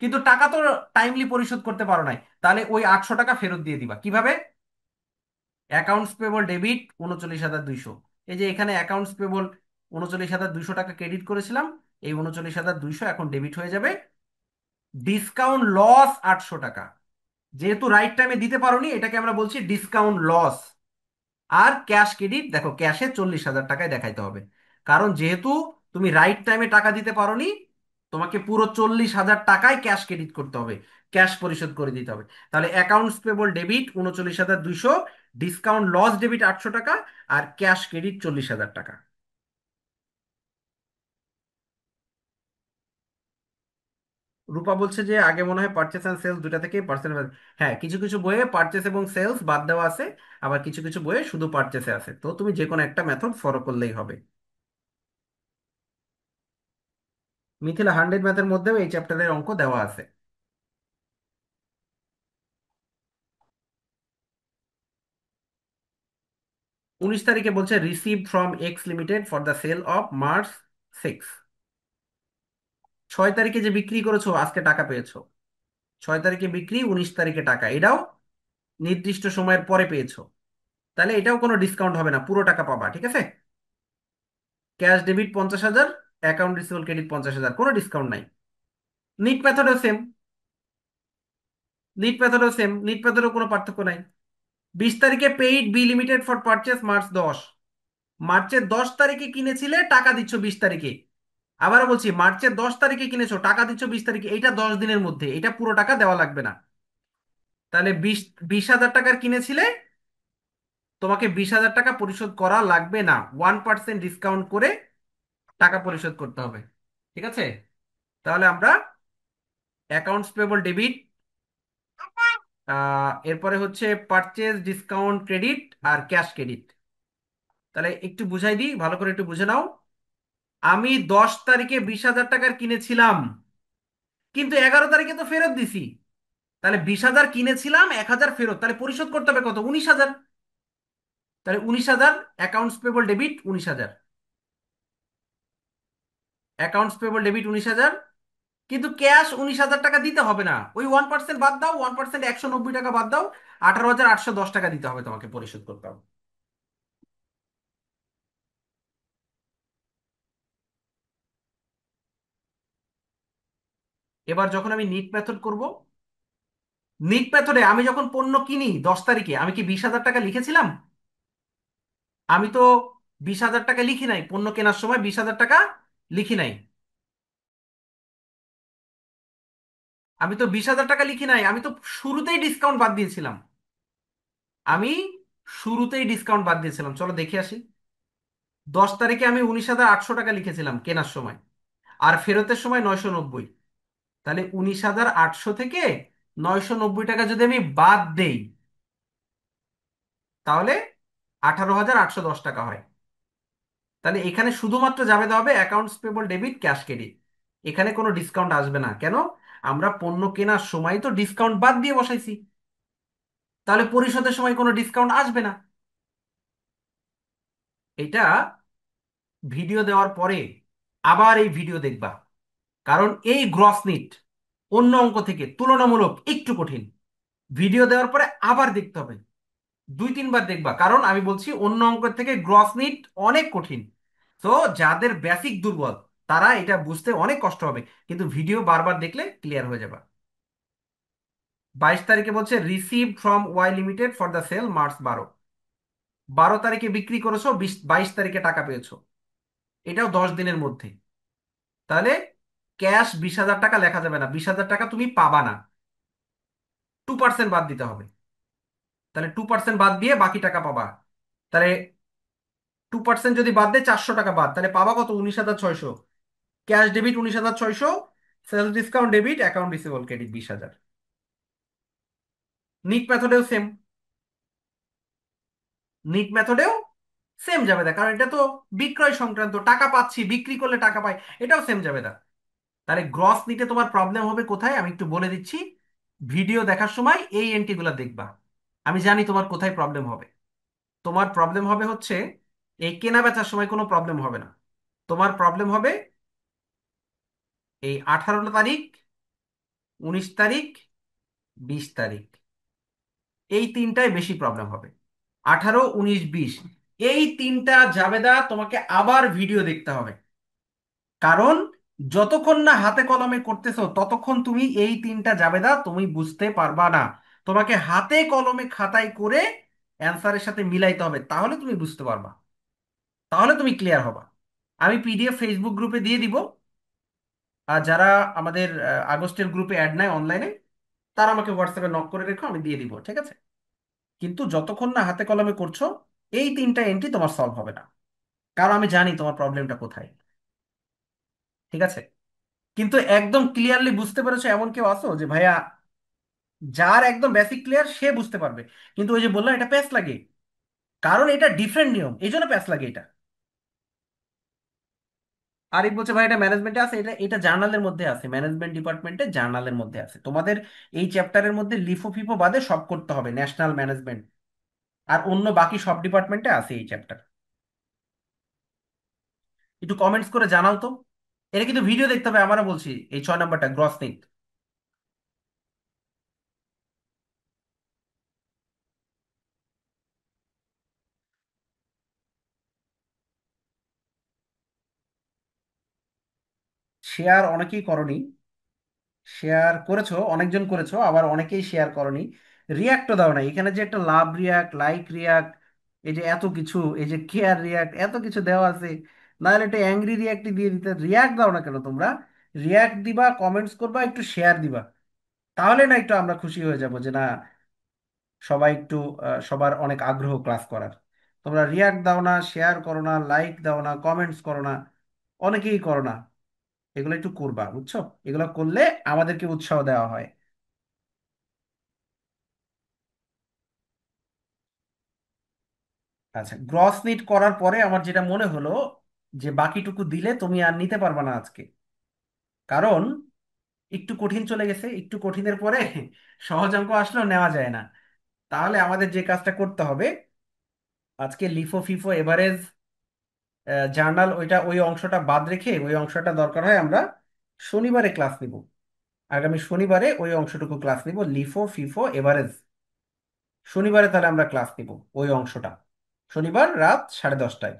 কিন্তু টাকা তো টাইমলি পরিশোধ করতে পারো নাই। তাহলে ওই 800 টাকা ফেরত দিয়ে দিবা কিভাবে? Accounts payable debit 39,200। এই যে এখানে অ্যাকাউন্টস পেবল 39,200 টাকা ক্রেডিট করেছিলাম, এই 39,200 এখন ডেবিট হয়ে যাবে। ডিসকাউন্ট লস 800 টাকা, যেহেতু রাইট টাইমে দিতে পারোনি এটাকে আমরা বলছি ডিসকাউন্ট লস। আর ক্যাশ ক্রেডিট দেখো, ক্যাশে 40,000 টাকায় দেখাইতে হবে, কারণ যেহেতু তুমি রাইট টাইমে টাকা দিতে পারোনি, তোমাকে পুরো 40,000 টাকায় ক্যাশ ক্রেডিট করতে হবে, ক্যাশ পরিশোধ করে দিতে হবে। তাহলে accounts payable debit 39,200, discount loss debit 800 টাকা, আর ক্যাশ ক্রেডিট 40,000 টাকা। রূপা বলছে যে আগে মনে হয় পারচেস অ্যান্ড সেলস দুটা থেকে পার্সেন্ট। হ্যাঁ, কিছু কিছু বইয়ে পারচেস এবং সেলস বাদ দেওয়া আছে, আবার কিছু কিছু বইয়ে শুধু পারচেসে আছে, তো তুমি যে কোনো একটা মেথড ফলো করলেই হবে। মিথিলা 100 ম্যাথের মধ্যেও এই চ্যাপ্টারের অঙ্ক দেওয়া আছে। 19 তারিখে বলছে receive from X limited for the sale of March 6। 6 তারিখে যে বিক্রি করেছো আজকে টাকা পেয়েছো, 6 তারিখে বিক্রি, 19 তারিখে টাকা, এটাও নির্দিষ্ট সময়ের পরে পেয়েছো। তাহলে এটাও কোনো ডিসকাউন্ট হবে না, পুরো টাকা পাবা, ঠিক আছে? Cash debit 50,000, account receivable credit 50,000, কোনো ডিসকাউন্ট নাই। নিট মেথডও সেম, নিট মেথডও কোনো পার্থক্য নাই। 20 তারিখে paid B limited for purchase March 10। মার্চের 10 তারিখে কিনেছিলে, টাকা দিচ্ছ 20 তারিখে। আবারও বলছি, মার্চের 10 তারিখে কিনেছো, টাকা দিচ্ছ 20 তারিখে, এইটা 10 দিনের মধ্যে, এটা পুরো টাকা দেওয়া লাগবে না। তাহলে 20,000 টাকার কিনেছিলে, তোমাকে 20,000 টাকা পরিশোধ করা লাগবে না, 1% ডিসকাউন্ট করে টাকা পরিশোধ করতে হবে, ঠিক আছে? তাহলে আমরা অ্যাকাউন্টস পেবল ডেবিট, এরপরে হচ্ছে পারচেজ ডিসকাউন্ট ক্রেডিট আর ক্যাশ ক্রেডিট। তাহলে একটু বুঝাই দিই, ভালো করে একটু বুঝে নাও। আমি 10 তারিখে 20,000 টাকার কিনেছিলাম, কিন্তু 11 তারিখে তো ফেরত দিছি। তাহলে 20,000 কিনেছিলাম, 1,000 ফেরত, তাহলে পরিশোধ করতে হবে কত? 19,000। তাহলে 19,000, accounts payable debit 19,000, accounts payable debit 19,000। কিন্তু ক্যাশ 19,000 টাকা দিতে হবে না, ওই 1% বাদ দাও, 1% 190 টাকা বাদ দাও, 18,810 টাকা দিতে হবে তোমাকে, পরিশোধ করতে হবে। এবার যখন আমি নিট মেথড করব, নিট মেথডে আমি যখন পণ্য কিনি 10 তারিখে, আমি কি 20,000 টাকা লিখেছিলাম? আমি তো 20,000 টাকা লিখি নাই, পণ্য কেনার সময় 20,000 টাকা লিখি নাই। আমি তো 20,000 টাকা লিখি নাই, আমি তো শুরুতেই ডিসকাউন্ট বাদ দিয়েছিলাম। আমি শুরুতেই ডিসকাউন্ট বাদ দিয়েছিলাম, চলো দেখে আসি। 10 তারিখে আমি 19,800 টাকা লিখেছিলাম কেনার সময়, আর ফেরতের সময় 990। তাহলে 19,800 থেকে 990 টাকা যদি আমি বাদ দেই, তাহলে 18,810 টাকা হয়। তাহলে এখানে শুধুমাত্র যাবে হবে accounts payable debit cash credit, এখানে কোনো ডিসকাউন্ট আসবে না, কেন? আমরা পণ্য কেনার সময় তো ডিসকাউন্ট বাদ দিয়ে বসাইছি, তাহলে পরিশোধের সময় কোনো ডিসকাউন্ট আসবে না। এটা ভিডিও দেওয়ার পরে আবার এই ভিডিও দেখবা, কারণ এই গ্রস নিট অন্য অঙ্ক থেকে তুলনামূলক একটু কঠিন। ভিডিও দেওয়ার পরে আবার দেখতে হবে, 2-3 বার দেখবা, কারণ আমি বলছি অন্য অঙ্কের থেকে গ্রস নিট অনেক কঠিন। তো যাদের বেসিক দুর্বল, তারা এটা বুঝতে অনেক কষ্ট হবে, কিন্তু ভিডিও বারবার দেখলে ক্লিয়ার হয়ে যাবে। 22 তারিখে বলছে receive from Y limited for the sale March 12। 12 তারিখে বিক্রি করেছো, 22 তারিখে টাকা পেয়েছো, এটাও 10 দিনের মধ্যে। তাহলে ক্যাশ 20,000 টাকা লেখা যাবে না, 20,000 টাকা তুমি পাবা না, 2% বাদ দিতে হবে। তাহলে 2% বাদ দিয়ে বাকি টাকা পাবা। তাহলে 2% যদি বাদ দেয় 400 টাকা বাদ, তাহলে পাবা কত? 19,600। Cash debit 19,600, sales discount debit, account receivable credit 20,000। Net মেথডেও সেম, নিট মেথডেও সেম যাবে না, কারণ এটা তো বিক্রয় সংক্রান্ত, টাকা পাচ্ছি, বিক্রি করলে টাকা পাই, এটাও সেম যাবে না। তাহলে গ্রস নিতে তোমার প্রবলেম হবে কোথায় আমি একটু বলে দিচ্ছি। ভিডিও দেখার সময় এই এন্ট্রি গুলা দেখবা। আমি জানি তোমার কোথায় প্রবলেম হবে। তোমার প্রবলেম হবে হচ্ছে এই কেনা বেচার সময় কোনো প্রবলেম হবে না। তোমার প্রবলেম হবে এই 18 তারিখ, 19 তারিখ, 20 তারিখ, এই তিনটায় বেশি প্রবলেম হবে। 18, 19, 20, এই তিনটা জাবেদা তোমাকে আবার ভিডিও দেখতে হবে। কারণ যতক্ষণ না হাতে কলমে করতেছো ততক্ষণ তুমি এই তিনটা জাবেদা তুমি বুঝতে পারবা না। তোমাকে হাতে কলমে খাতায় করে অ্যান্সারের সাথে মিলাইতে হবে, তাহলে তুমি বুঝতে পারবা, তাহলে তুমি ক্লিয়ার হবা। আমি পিডিএফ ফেসবুক গ্রুপে দিয়ে দিব। আর যারা আমাদের আগস্টের গ্রুপে অ্যাড নাই অনলাইনে, তারা আমাকে হোয়াটসঅ্যাপে নক করে রেখো, আমি দিয়ে দিব, ঠিক আছে? কিন্তু যতক্ষণ না হাতে কলমে করছো এই তিনটা এন্ট্রি তোমার সলভ হবে না, কারণ আমি জানি তোমার প্রবলেমটা কোথায়। ঠিক আছে? কিন্তু একদম ক্লিয়ারলি বুঝতে পেরেছো এমন কেউ আছো যে ভাইয়া, যার একদম বেসিক ক্লিয়ার সে বুঝতে পারবে? কিন্তু ওই যে বললাম এটা প্যাচ লাগে, কারণ এটা ডিফারেন্ট নিয়ম, এই জন্য প্যাচ লাগে এটা। আরিফ বলছে ভাই এটা ম্যানেজমেন্টে আছে, এটা এটা জার্নালের মধ্যে আছে, ম্যানেজমেন্ট ডিপার্টমেন্টে জার্নালের মধ্যে আছে। তোমাদের এই চ্যাপ্টারের মধ্যে লিফো ফিফো বাদে সব করতে হবে, ন্যাশনাল ম্যানেজমেন্ট আর অন্য বাকি সব ডিপার্টমেন্টে আছে এই চ্যাপ্টার। একটু কমেন্টস করে জানাও তো। এটা কিন্তু ভিডিও দেখতে হবে, আমরা বলছি এই 6 নাম্বারটা গ্রস নিট। শেয়ার অনেকেই করনি, শেয়ার করেছো অনেকজন করেছো, আবার অনেকেই শেয়ার করনি। রিয়াক্টও দাও না, এখানে যে একটা লাভ রিয়াক্ট, লাইক রিয়াক্ট, এই যে এত কিছু, এই যে কেয়ার রিয়াক্ট, এত কিছু দেওয়া আছে, নাহলে একটা অ্যাংরি রিয়াক্টই দিয়ে দিতে। রিয়াক্ট দাও না কেন তোমরা? রিয়াক্ট দিবা, কমেন্টস করবা, একটু শেয়ার দিবা, তাহলে না একটু আমরা খুশি হয়ে যাব যে না, সবাই একটু সবার অনেক আগ্রহ ক্লাস করার। তোমরা রিয়াক্ট দাও না, শেয়ার করো না, লাইক দাও না, কমেন্টস করো না, অনেকেই করো না। এগুলো একটু করবা, বুঝছো? এগুলো করলে আমাদেরকে উৎসাহ দেওয়া হয়। আচ্ছা, গ্রস নিট করার পরে আমার যেটা মনে হলো যে বাকিটুকু দিলে তুমি আর নিতে পারবে না আজকে, কারণ একটু কঠিন চলে গেছে। একটু কঠিনের পরে সহজ অঙ্ক আসলেও নেওয়া যায় না। তাহলে আমাদের যে কাজটা করতে হবে, আজকে লিফো ফিফো এভারেজ জার্নাল ওইটা ওই অংশটা বাদ রেখে, ওই অংশটা দরকার হয় আমরা শনিবারে ক্লাস নিব। আগামী শনিবারে ওই অংশটুকু ক্লাস নিব, লিফো ফিফো এভারেজ। শনিবারে তাহলে আমরা ক্লাস নিব ওই অংশটা, শনিবার রাত 10:30টায়।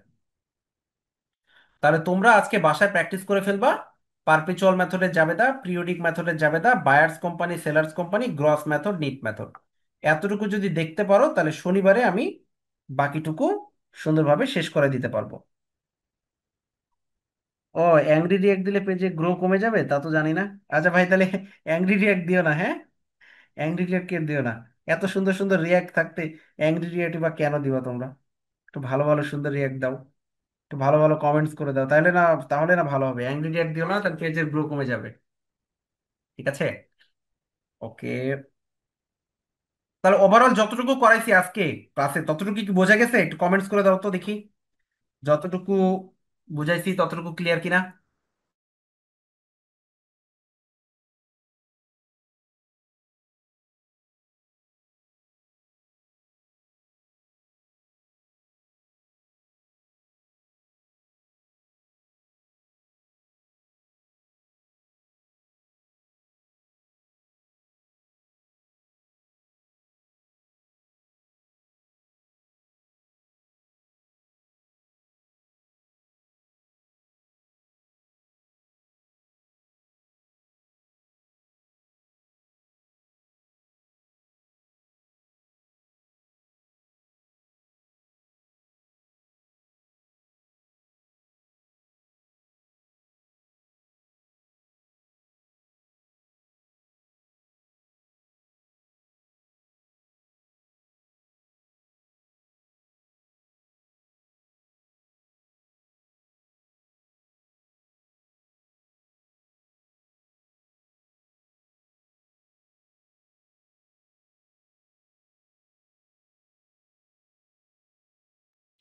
তাহলে তোমরা আজকে বাসায় প্র্যাকটিস করে ফেলবা। পারপেচুয়াল মেথডের জাবেদা, পিরিয়ডিক মেথডের জাবেদা, buyer's company, sellers company, gross method, net method, এতটুকু যদি দেখতে পারো তাহলে শনিবারে আমি বাকিটুকু সুন্দরভাবে শেষ করে দিতে পারবো। ও, অ্যাংরি রিয়াক্ট দিলে পেজে গ্রো কমে যাবে তা তো জানি না। আচ্ছা ভাই, তাহলে অ্যাংরি রিয়াক্ট দিও না, হ্যাঁ? অ্যাংরি রিয়াক্ট কে দিও না। এত সুন্দর সুন্দর রিয়াক্ট থাকতে অ্যাংরি রিয়াক্ট বা কেন দিবা তোমরা? একটু ভালো ভালো সুন্দর রিয়াক্ট দাও, একটু ভালো ভালো কমেন্টস করে দাও, তাহলে না, তাহলে না ভালো হবে। অ্যাংরি রিয়াক্ট দিও না, তাহলে পেজের গ্রো কমে যাবে। ঠিক আছে? ওকে। তাহলে ওভারঅল যতটুকু করাইছি আজকে ক্লাসে ততটুকু কি বোঝা গেছে? একটু কমেন্টস করে দাও তো দেখি, যতটুকু বুঝাইছি ততটুকু ক্লিয়ার কিনা।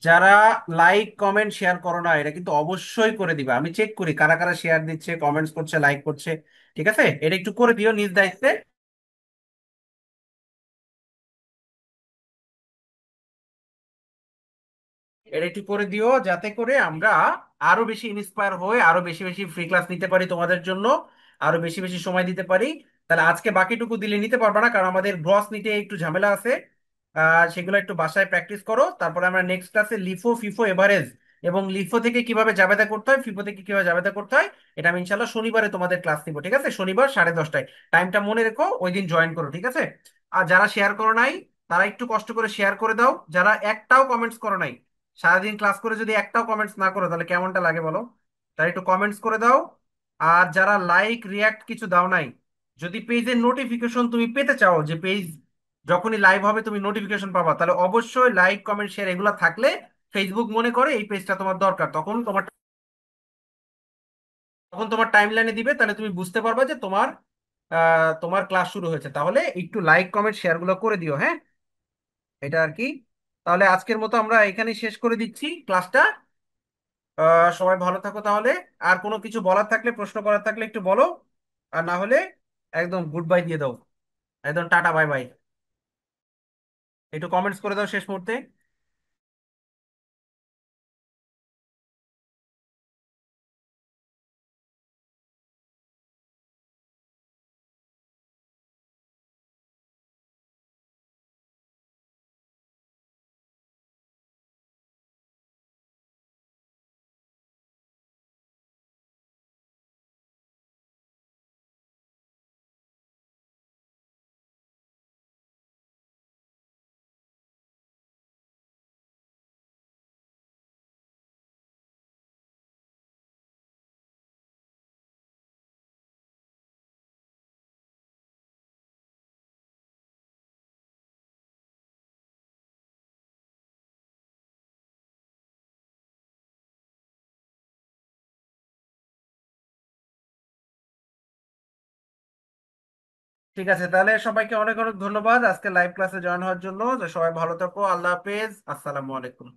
যারা লাইক কমেন্ট শেয়ার করো না, এটা কিন্তু অবশ্যই করে দিবা। আমি চেক করি কারা কারা শেয়ার দিচ্ছে, কমেন্টস করছে, লাইক করছে। ঠিক আছে, এটা একটু করে দিও নিজ দায়িত্বে। এটা একটু করে দিও যাতে করে আমরা আরো বেশি ইন্সপায়ার হয়ে আরো বেশি বেশি ফ্রি ক্লাস নিতে পারি তোমাদের জন্য, আরো বেশি বেশি সময় দিতে পারি। তাহলে আজকে বাকিটুকু দিলে নিতে পারবা না, কারণ আমাদের গ্রস নিতে একটু ঝামেলা আছে। সেগুলো একটু বাসায় প্র্যাকটিস করো, তারপরে আমরা নেক্সট ক্লাসে লিফো ফিফো এভারেজ এবং লিফো থেকে কিভাবে জাবেদা করতে হয়, ফিফো থেকে কিভাবে জাবেদা করতে হয়, এটা আমি ইনশাল্লাহ শনিবারে তোমাদের ক্লাস নিবো। ঠিক আছে, শনিবার 10:30টায়। টাইমটা মনে রেখো, ওই দিন জয়েন করো। ঠিক আছে, আর যারা শেয়ার করো নাই তারা একটু কষ্ট করে শেয়ার করে দাও। যারা একটাও কমেন্টস করো নাই, সারাদিন ক্লাস করে যদি একটাও কমেন্টস না করো তাহলে কেমনটা লাগে বলো? তাই একটু কমেন্টস করে দাও। আর যারা লাইক রিয়াক্ট কিছু দাও নাই, যদি পেজের নোটিফিকেশন তুমি পেতে চাও, যে পেজ যখনই লাইভ হবে তুমি নোটিফিকেশন পাবা, তাহলে অবশ্যই লাইক কমেন্ট শেয়ার এগুলো থাকলে ফেসবুক মনে করে এই পেজটা তোমার দরকার, তখন তোমার টাইম লাইনে দিবে, তাহলে তুমি বুঝতে পারবা যে তোমার ক্লাস শুরু হয়েছে। তাহলে একটু লাইক কমেন্ট শেয়ার গুলো করে দিও, হ্যাঁ। এটা আর কি। তাহলে আজকের মতো আমরা এখানেই শেষ করে দিচ্ছি ক্লাসটা। সবাই ভালো থাকো তাহলে। আর কোনো কিছু বলার থাকলে, প্রশ্ন করার থাকলে একটু বলো। আর না হলে একদম গুড বাই দিয়ে দাও, একদম টাটা বাই বাই। একটু কমেন্টস করে দাও শেষ মুহূর্তে। ঠিক আছে, তাহলে সবাইকে অনেক অনেক ধন্যবাদ আজকে লাইভ ক্লাসে জয়েন হওয়ার জন্য। তো সবাই ভালো থাকো, আল্লাহ হাফেজ, আসসালামু আলাইকুম।